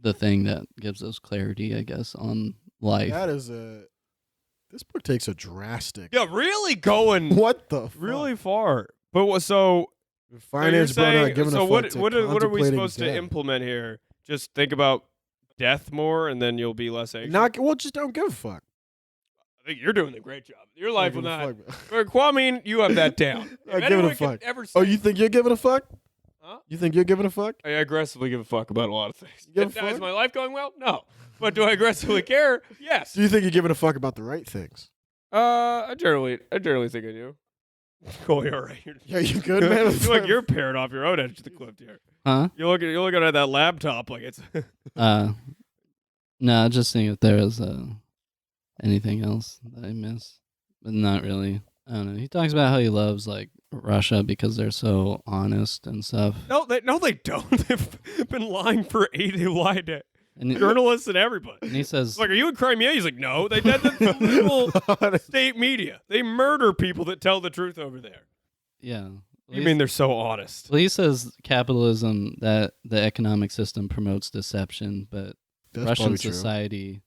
the thing that gives us clarity, I guess, on life.
That is this book takes a drastic.
Yeah, really going
What the fuck?
really far. But so
Finance
so you're
bro not
saying,
giving
so
a
what
fuck to
what are we
contemplating
supposed to
death.
implement here? Just think about death more, and then you'll be less anxious.
Just don't give a fuck.
I think you're doing a great job. Your life will
Don't
not.
give a fuck.
Kwame, you have that down.
Not
If
giving a
anyone could
fuck.
ever
Oh,
say-
you think you're giving a fuck?
Huh?
You think you're giving a fuck?
I aggressively give a fuck about a lot of things.
You give a
Is
fuck?
my life going well? No. But do I aggressively care? Yes.
Do you think you're giving a fuck about the right things?
I generally think I do. Cool, you're all right.
Yeah, you good, man?
I feel like you're paired off your own edge of the cliff here.
Huh?
You're looking at that laptop like it's.
No, just seeing if there was anything else that I missed, but not really. I don't know. He talks about how he loves like Russia because they're so honest and stuff.
No, they don't. They've been lying for 8. They lied to
And,
journalists and everybody.
and he says,
It's like, are you in Crimea? He's like, no. That's the literal state media. They murder people that tell the truth over there.
yeah.
You mean they're so honest?
Well, he says capitalism, that the economic system promotes deception, but
That's
Russian
probably true.
society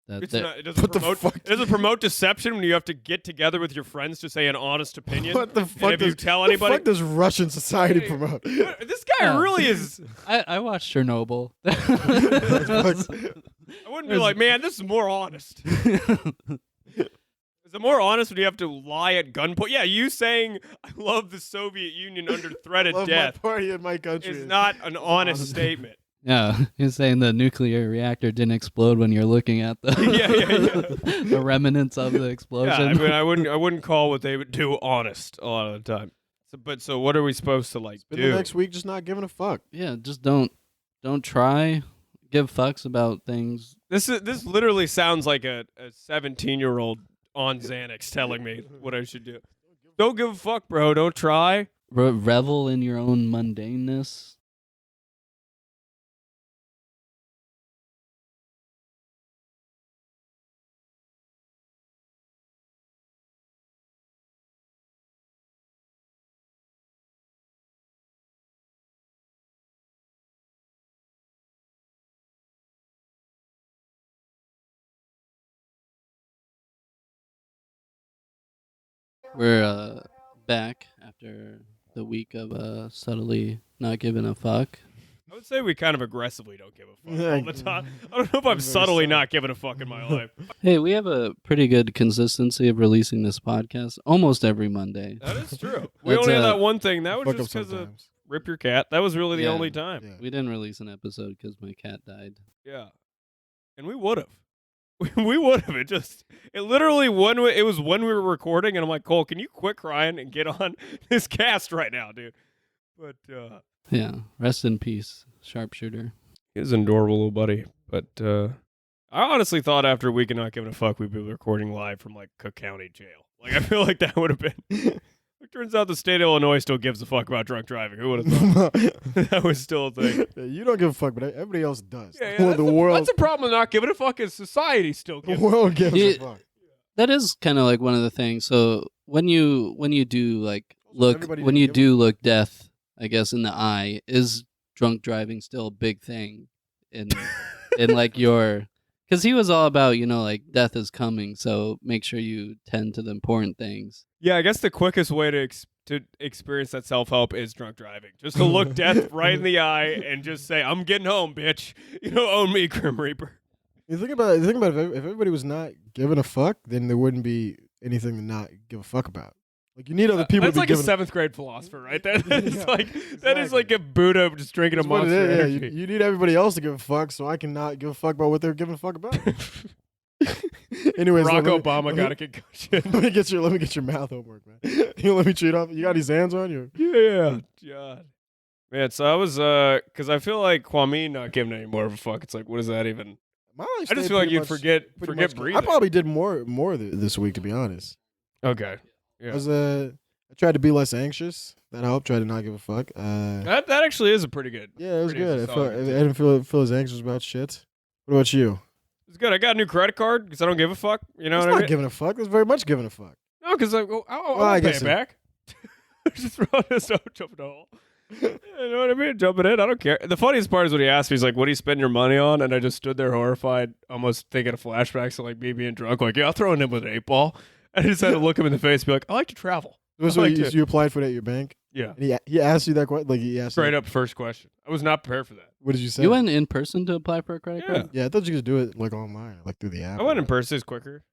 that
It's
that-
not, it doesn't
What the
promote.
fuck?
It doesn't promote deception when you have to get together with your friends to say an honest opinion.
What the
And
fuck
if
does
you tell
what the
anybody,
fuck does Russian society
Hey,
promote?
this guy
Yeah.
really is.
I watched Chernobyl.
I wouldn't be like, man, this is more honest. Is it more honest when you have to lie at gunpoint? Yeah, you saying I love the Soviet Union under threat of
Love
death
my party and my country.
is not an honest statement.
Yeah, he's saying the nuclear reactor didn't explode when you're looking at the
Yeah.
the remnants of the
Yeah,
explosion.
I mean, I wouldn't call what they would do honest a lot of the time. So what are we supposed to like
Spend
do?
the next week just not giving a fuck.
Yeah, just don't try give fucks about things.
This literally sounds like a 17-year-old on Xanax telling me what I should do. Don't give a fuck, bro. Don't try.
Revel in your own mundaneness. We're back after the week of subtly not giving a fuck.
I would say we kind of aggressively don't give a fuck
Yeah,
all the time. I don't know if I'm
very
subtly
subtle.
not giving a fuck in my life.
Hey, we have a pretty good consistency of releasing this podcast almost every Monday.
That is true. We
That's,
only had
uh,
that one thing. That was
Fuck up
just because of
sometimes.
Rip Your Cat. That was really the
Yeah.
only time.
Yeah.
We didn't release an episode because my cat died.
Yeah. And we would have. We would have. It literally it was when we were recording, and I'm like, Cole, can you quit crying and get on this cast right now, dude? But
Yeah, rest in peace, sharpshooter.
he was an adorable little buddy. But I honestly thought after a week of not giving a fuck, we'd be recording live from like Cook County Jail. Like I feel like that would have been. It turns out the state of Illinois still gives a fuck about drunk driving. Who would have thought that was still a thing?
Yeah, you don't give a fuck, but everybody else does.
Yeah,
the
that's
world,
that's a problem with not giving a fuck. Is society still
the
gives?
world gives
Yeah.
a fuck.
That is kind of like one of the things. So when you do like look
Everybody
when
don't
you
give a-
do look death, I guess in the eye, is drunk driving still a big thing in like your, because he was all about, you know, like death is coming, so make sure you tend to the important things.
Yeah, I guess the quickest way to experience that self-help is drunk driving. Just to look death right in the eye and just say, I'm getting home, bitch. You know, own me, Grim Reaper.
You think about it, if everybody was not giving a fuck, then there wouldn't be anything to not give a fuck about. Like you need other people.
That's
to
like
give
a
a-
7th grade philosopher, right? That is
Yeah,
that is like
exactly.
a Buddha just drinking a
That's what it
monster
is, yeah,
energy.
you need everybody else to give a fuck, so I cannot give a fuck about what they're giving a fuck about. Anyways,
Barack
let me-
Obama
let
got
me-
a concussion.
let me get your mouth homework, man. You let me cheat off. You got these hands on you?
Yeah, God. Man, so I was because I feel like Kwame not giving any more of a fuck. It's like, what is that even?
My life
I just
stayed
feel like
pretty
you'd
much-
forget
pretty much-
breathing.
I probably did more this week, to be honest.
Okay. Yeah.
I tried to be less anxious. That helped. Tried to not give a fuck.
That actually is a pretty good.
Yeah, it was
pretty
good.
solid
I
good tip.
didn't feel as anxious about shit. What about you?
It's good. I got a new credit card because I don't give a fuck. You know
It's
what
not
I mean?
giving a fuck. It's very much giving a fuck.
No, because I
Well,
I
I
pay
guess
it
so.
back. Just throw this out, jump in the hole. You know what I mean? Jumping in, I don't care. The funniest part is when he asked me, he's like, "What do you spend your money on?" And I just stood there horrified, almost thinking of flashbacks of like me being drunk. Like, yeah, I'll throw it in with an 8-ball. And I just had to look him in the face, and be like, "I like to travel."
So
like
you,
to-
you applied for it at your bank,
Yeah,
and he asked you that question. Like he asked
straight
you,
up first question. I was not prepared for that.
What did you say?
You went in person to apply for a credit
Yeah,
card?
Yeah, I thought you could do it like online, like through the app.
I went in person. It's quicker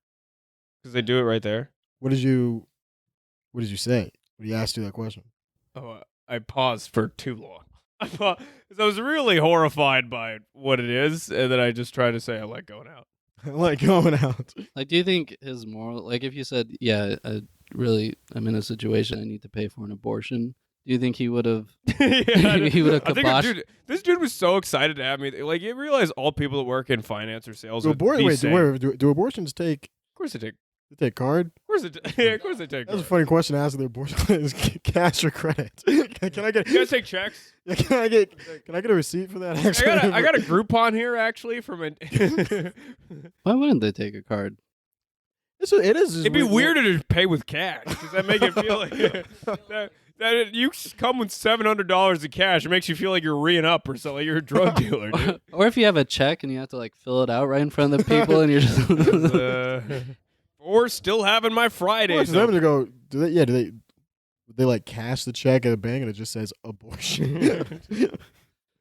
because they do it right there.
What did you say when he asked you that question?
Oh, I paused for too long. I was really horrified by what it is, and then I just tried to say I like going out.
Like going out.
Like, do you think his moral, like, if you said, "Yeah, I'm in a situation I need to pay for an abortion," do you think he would have?
Yeah,
He would have
I think
kiboshed.
this dude was so excited to have me. Like, you realize all people that work in finance or sales
Do,
are the same.
do abortions take
Of course they take.
card?
Of course they take. Yeah, of course they take.
That's a
card.
funny question to ask the abortion. Is cash or credit? Can I get?
You guys take checks?
Yeah, can I get a receipt for that? Actually,
I got a Groupon here actually from a.
Why wouldn't they take a card?
It is.
It'd be weirder to pay with cash. Does that make it feel like you come with $700 in cash? It makes you feel like you're reeing up or something. Like you're a drug dealer, dude.
Or if you have a check and you have to like fill it out right in front of the people, and you're just
Or still having my
Well,
Fridays.
for them to go. Do they like cash the check at a bank and it just says abortion?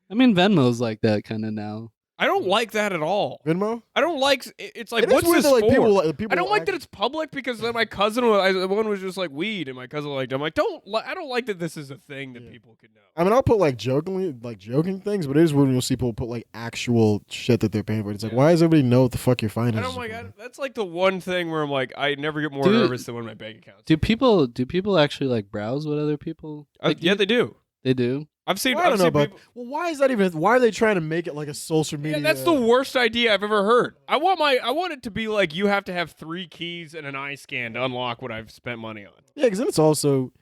I mean, Venmo's like that kind of now.
I don't like that at all.
Venmo?
I don't like. It's like,
It is
what's
weird
this
that, like,
for?
people
I don't like
act-
that it's public because then my cousin, one was just like weed, and my cousin liked it. I'm like, I don't like that this is a thing that
Yeah.
people can know.
I mean, I'll put like joking things, but it is weird when you'll see people put like actual shit that they're paying for. It's like,
Yeah.
why does everybody know what the fuck your
I
finances?
don't like.
are for?
That's like the one thing where I'm like, I never get more
Dude,
nervous than when my bank account.
Do people actually like browse what other people? Like,
Yeah, they do.
they do.
I've seen.
Well, I don't
I've
know
seen
about.
people-
Well, why is that even? Why are they trying to make it like a social media?
Yeah, that's the worst idea I've ever heard. I want it to be like you have to have 3 keys and an eye scan to unlock what I've spent money on.
Yeah, because then it's also,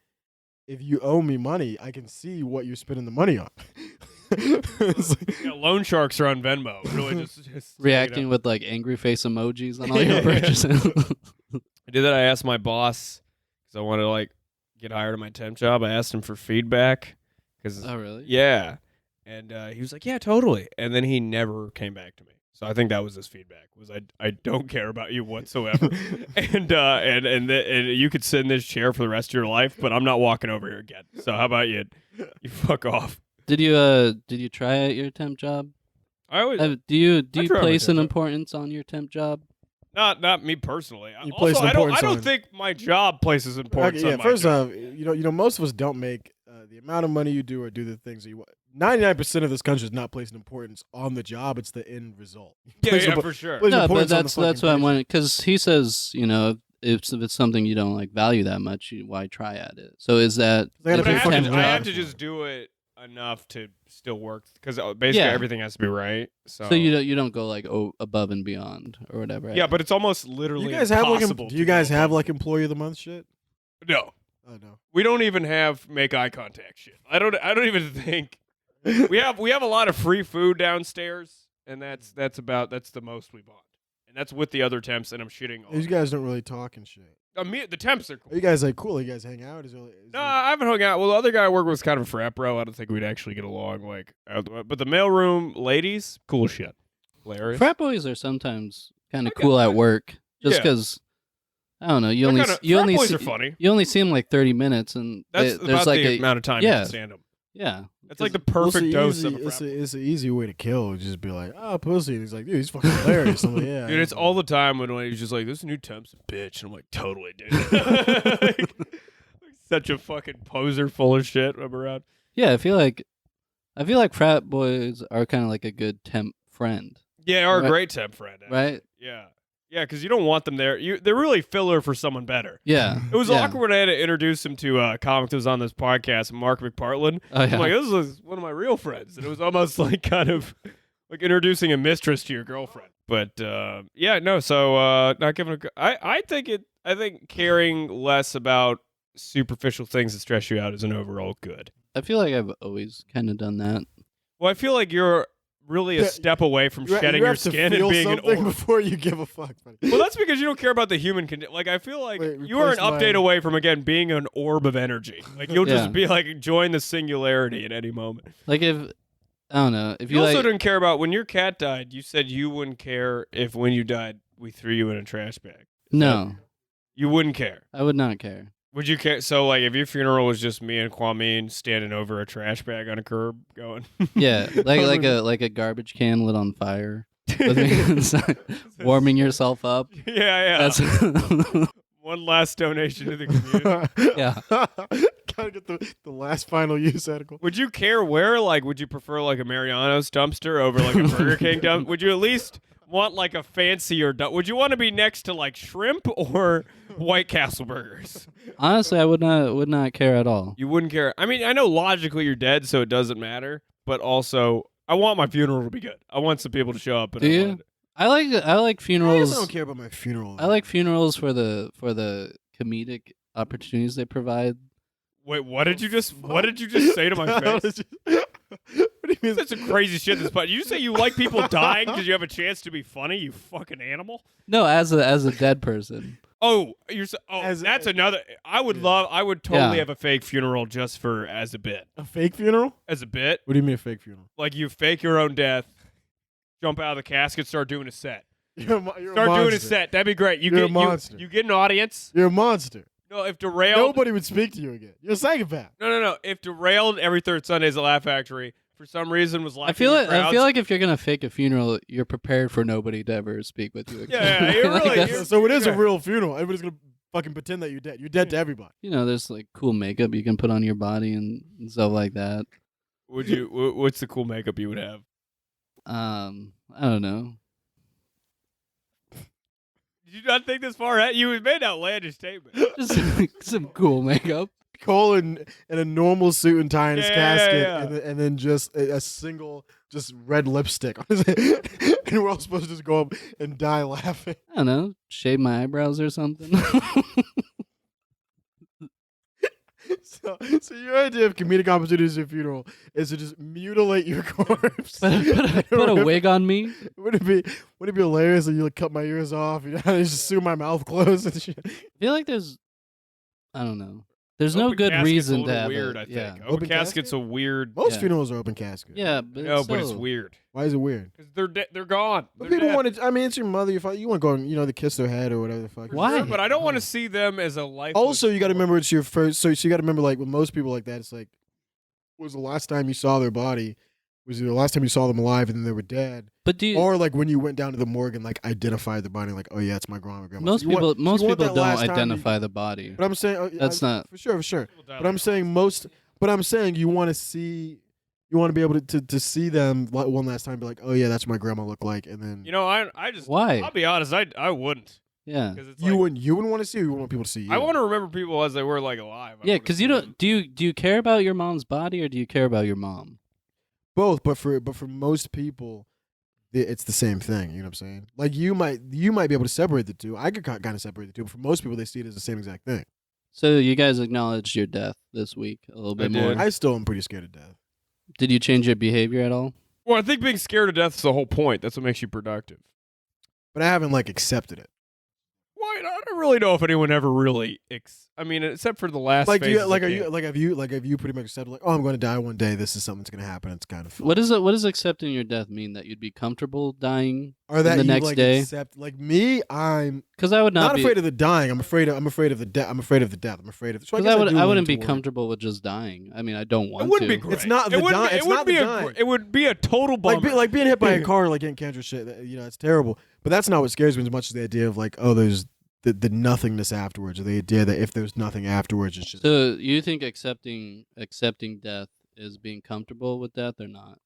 if you owe me money, I can see what you're spending the money on. It's like-
Yeah, loan sharks are on Venmo. Really, just
Reacting with like angry face emojis on all your purchases.
I did that. I asked my boss because I wanted to like get hired at my temp job. I asked him for feedback because
Oh really?
yeah, and he was like, "Yeah, totally." And then he never came back to me. So I think that was his feedback: was I don't care about you whatsoever, and you could sit in this chair for the rest of your life, but I'm not walking over here again. So how about you fuck off?
Did you try at your temp job?
I always
Do you
I try my
place an
temp job.
importance on your temp job?
not me personally.
You
Also,
place
I
importance
don't
on-
think my job places importance.
Okay, yeah.
on my
First
job.
off, most of us don't make the amount of money you do or do the things that you want. 99% of this country is not placing importance on the job; it's the end result. Place
yeah,
impo-
for sure.
place
No, but
importance on the
that's
fucking
what I'm
patient.
wondering, because he says, if it's something you don't like value that much, why try at it? So is that
They gotta
if
But I
your
pay
have,
temp
to, I
fucking
have
job-
to just do it enough to still work because basically
Yeah.
everything has to be right. So,
So you don't go like above and beyond or whatever.
yeah, but it's almost literally
You guys have
impossible.
do you
to
guys
go
have
above.
like employee of the month shit?
No,
Oh no.
we don't even have make eye contact shit. I don't even think we have a lot of free food downstairs, and that's the most we bought, and that's with the other temps, and I'm shitting on.
These guys don't really talk and shit.
The temps are cool.
Are you guys like cool? You guys hang out?
No, I haven't hung out. Well, the other guy I work with was kind of a frat bro. I don't think we'd actually get along. But the mailroom ladies, cool shit. Hilarious.
frat boys are sometimes kind of
Okay.
cool at work, just
Yeah.
because I don't know. You
Frat boys
see,
are funny.
you only see them like 30 minutes, and
That's
there's
about
like
the amount of time you
yeah.
can stand them.
Yeah.
That's like the
Well,
perfect dose of a
it's,
frat boy.
it's an easy way to kill. Just be like, oh, pussy. And he's like, dude, he's fucking hilarious. I'm like, yeah.
Dude, it's all the time when he's just like, this new temp's a bitch. And I'm like, totally, dude. like, such a fucking poser full of shit I'm around.
Yeah, I feel like frat boys are kind of like a good temp friend,
Yeah, or a
Right.
great temp friend. Actually.
right?
Yeah. Yeah, because you don't want them there. They're really filler for someone better.
Yeah.
It was
yeah.
awkward when I had to introduce him to a comic that was on this podcast, Mark McPartland.
Oh yeah.
I'm like, this is one of my real friends. And it was almost like kind of like introducing a mistress to your girlfriend. But yeah, no, so not giving I think caring less about superficial things that stress you out is an overall good.
I feel like I've always kind of done that.
Well, I feel like you're really a
Yeah,
step away from
You
shedding
have
your
to
skin
feel
and being an
something
orb.
before you give a fuck. Buddy.
Well, that's because you don't care about the human condition. Like, I feel like
Wait,
you are an
replace
update
my-
away from, again, being an orb of energy. Like, you'll
Yeah.
just be like, join the singularity at any moment.
Like if I don't know if
You
you
also
like
didn't care about when your cat died. You said you wouldn't care if when you died, we threw you in a trash bag.
no,
You wouldn't care.
I would not care.
Would you care? So, like, if your funeral was just me and Kwame standing over a trash bag on a curb going,
Yeah, like a garbage can lit on fire with me inside, warming yourself up.
yeah.
That's
One last donation to the community.
Yeah.
Gotta get the last final use article.
Would you care where? Like, would you prefer like a Mariano's dumpster over like a Burger King dumpster? Would you at least want like a fancier would you want to be next to like shrimp or White Castle burgers?
honestly, I would not care at all.
You wouldn't care. I mean, I know logically you're dead, so it doesn't matter. But also, I want my funeral to be good. I want some people to show up. And
Do
I
you?
want it.
I like
I
funerals.
don't care about my funeral.
I like funerals for the comedic opportunities they provide.
Wait, what did you just say to my face?
What do you mean?
That's a crazy shit. This, but you say you like people dying because you have a chance to be funny. You fucking animal.
No, as a dead person.
Oh,
As-
that's another. I would totally have a fake funeral just for as a bit.
A fake funeral?
As a bit,
What do you mean a fake funeral?
like you fake your own death, jump out of the casket, start doing a set.
You're
Start doing a set. That'd be great.
You're a monster.
You get an audience.
You're a monster.
No, if derailed.
Nobody would speak to you again. You're a psychopath.
No. If derailed every third Sundays at Laugh Factory for some reason was like.
I feel like if you're gonna fake a funeral, you're prepared for nobody to ever speak with you again.
Yeah, you're
Like,
really-
that's-
you're-
So it is a
Yeah.
real funeral. Everybody's gonna fucking pretend that you're dead. You're dead to everybody.
you know, there's like cool makeup you can put on your body and stuff like that.
Would you? What's the cool makeup you would have?
I don't know.
Did you not think this far ahead? You made an outlandish statement.
Just some cool makeup.
Cole in a normal suit and tie in his
Yeah,
casket,
yeah.
And then just a single just red lipstick on his head. And we're all supposed to just go up and die laughing.
I don't know. Shave my eyebrows or something.
So your idea of comedic opportunities at your funeral is to just mutilate your corpse.
put a wig on me.
Would it be hilarious if you like cut my ears off? You know, just sew my mouth closed and shit.
I feel like I don't know. There's no
Open
good
casket's
reason
a
to
little
have
weird.
it.
I think
Yeah.
open
Open
casket's
casket?
a weird.
Most
Yeah.
funerals are open casket.
Yeah, but
No,
it's
but it's
so-
weird
Why is it weird?
because they're gone.
But
They're
people
dead.
want to. I mean, it's your mother. You want to go and to kiss their head or whatever the fuck.
Why?
But I don't want to see them as a life.
Also, you got to remember it's your first. So you got to remember, like with most people like that, it's like, was the last time you saw their body? Was it the last time you saw them alive and then they were dead?
But do you,
Or like when you went down to the morgue and like identified the body, like, oh yeah, it's my grandma.
most
So you want-
people most
you want
people
that
don't
last time
identify the body.
But I'm saying
That's not.
for sure. But I'm saying But I'm saying you want to see. You want to be able to see them one last time, be like, oh yeah, that's what my grandma looked like, and then
You know, I just.
Why?
I'll be honest. I wouldn't.
Yeah.
Because it's
you
like,
wouldn't want to see, or you want people to see you.
I want to remember people as they were like alive.
Yeah, because you don't. Do you care about your mom's body or do you care about your mom?
both, but for most people, it's the same thing. You know what I'm saying? Like you might be able to separate the two. I could kind of separate the two, but for most people, they see it as the same exact thing.
So you guys acknowledged your death this week a little bit
did.
more.
I still am pretty scared of death.
Did you change your behavior at all?
Well, I think being scared to death is the whole point. That's what makes you productive.
But I haven't like accepted it.
Why I don't really know if anyone ever really. I mean, except for the last.
Like,
phases
have
of
you pretty much said like, oh, I'm going to die one day. This is something that's going to happen. It's kind of fun.
What does accepting your death mean? That you'd be comfortable dying
Or that
the
you
next
like
day?
accept like me, I'm
Because I would not be
afraid of the dying. I'm afraid of the death. I'm afraid of the death. I'm afraid of. So
Because I
guess do
I
lean
wouldn't be
toward-
comfortable with just dying. I mean, I don't want
It wouldn't
to.
be great.
It's not the dying. It's not the dying.
It would be a total bummer.
Like being hit by a car, like getting cancer, shit. It's terrible. But that's not what scares me as much as the idea of like, oh, there's the nothingness afterwards, or the idea that if there's nothing afterwards, it's just.
So you think accepting death is being comfortable with death or not?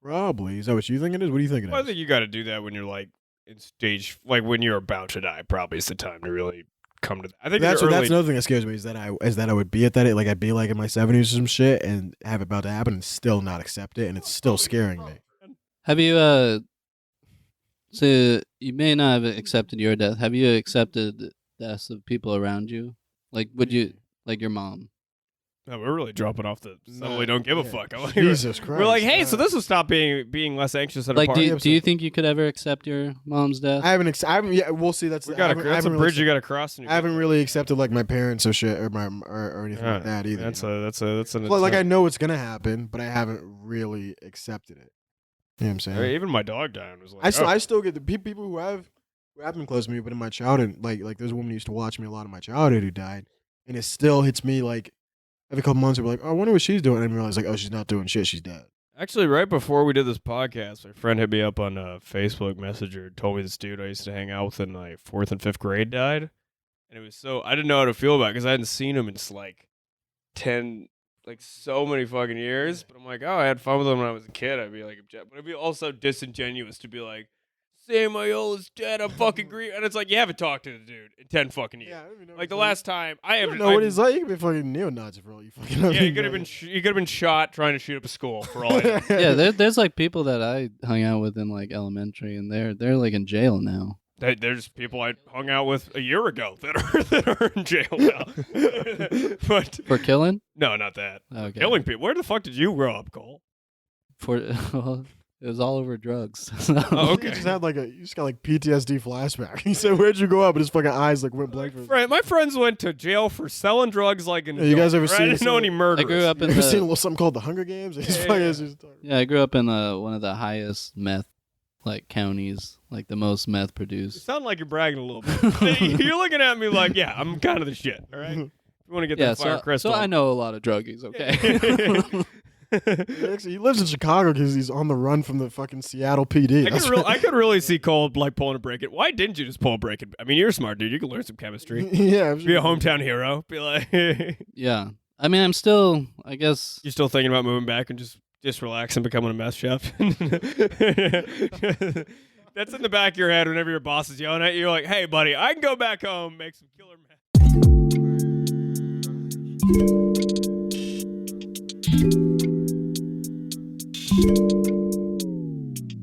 Probably. Is that what you think it is? What do you think it is?
Well, I think you got to do that when you're like in stage, like when you're about to die. Probably is the time to really come to that. I think
that's
early,
another thing that scares me is that I would be at that, like I'd be like in my 70s or some shit and have it about to happen and still not accept it, and it's still scaring me.
Have you so you may not have accepted your death. Have you accepted deaths of people around you? Like would you like your mom?
No, we're really dropping off the suddenly don't give a fuck. I'm like,
Jesus Christ.
We're like, hey, so this will stop being less anxious at a
Like
party.
do you think you could ever accept your mom's death?
I haven't. Yeah, we'll see. That's
That's a bridge you got to cross.
I haven't really accepted like my parents or shit or anything like that either.
That's an.
Well, like I know it's gonna happen, but I haven't really accepted it. You know what I'm saying?
Even my dog died. Was like,
I still get the people who have been close to me, but in my childhood, like there's a woman who used to watch me a lot in my childhood who died, and it still hits me like every couple months. I'll be like, oh, I wonder what she's doing, and I realize like, oh, she's not doing shit. She's dead.
Actually, right before we did this podcast, my friend hit me up on Facebook Messenger, told me this dude I used to hang out with in like 4th and 5th grade died, and it was so I didn't know how to feel about it because I hadn't seen him in like 10. Like so many fucking years, but I'm like, oh, I had fun with him when I was a kid. I'd be like, but it'd be also disingenuous to be like, Samuel is dead. I'm fucking green, and it's like you haven't talked to the dude in 10 fucking years.
Yeah, I don't even know
like the last time I
don't
haven't.
know what he's like. You could be fucking neo-Nazi for all you fucking know.
Yeah, you could have been shot trying to shoot up a school for all I know.
Yeah, there's like people that I hung out with in like elementary, and they're like in jail now.
There's people I hung out with a year ago that are in jail now. But
For killing?
no, not that.
Okay.
Killing people. Where the fuck did you grow up, Cole?
Well, it was all over drugs.
Oh, okay.
You just had you just got like PTSD flashback. He said, "Where'd you grow up?" And his fucking eyes like went blank.
My friends went to jail for selling drugs like an
You guys ever
adult, right?
seen
I didn't know any murderers.
I grew up
You
in
ever seen a
the
little something called the Hunger Games?
yeah, I grew up in one of the highest meth like counties, like the most meth
You
produced.
sound like you're bragging a little bit. You're looking at me like, yeah, I'm kind of the shit, all right? If you want to get
Yeah,
that fire crystal.
so I know a lot of druggies. Okay.
He lives in Chicago because he's on the run from the fucking Seattle PD.
I could really see Cole like pulling a break it. Why didn't you just pull a break it? I mean, you're a smart dude. You can learn some chemistry.
Yeah,
Be a hometown hero. Be like,
Yeah, I mean, I'm still, I guess.
you're still thinking about moving back and just relax and becoming a mess chef. That's in the back of your head whenever your boss is yelling at you. You're like, hey, buddy, I can go back home, make some killer meth.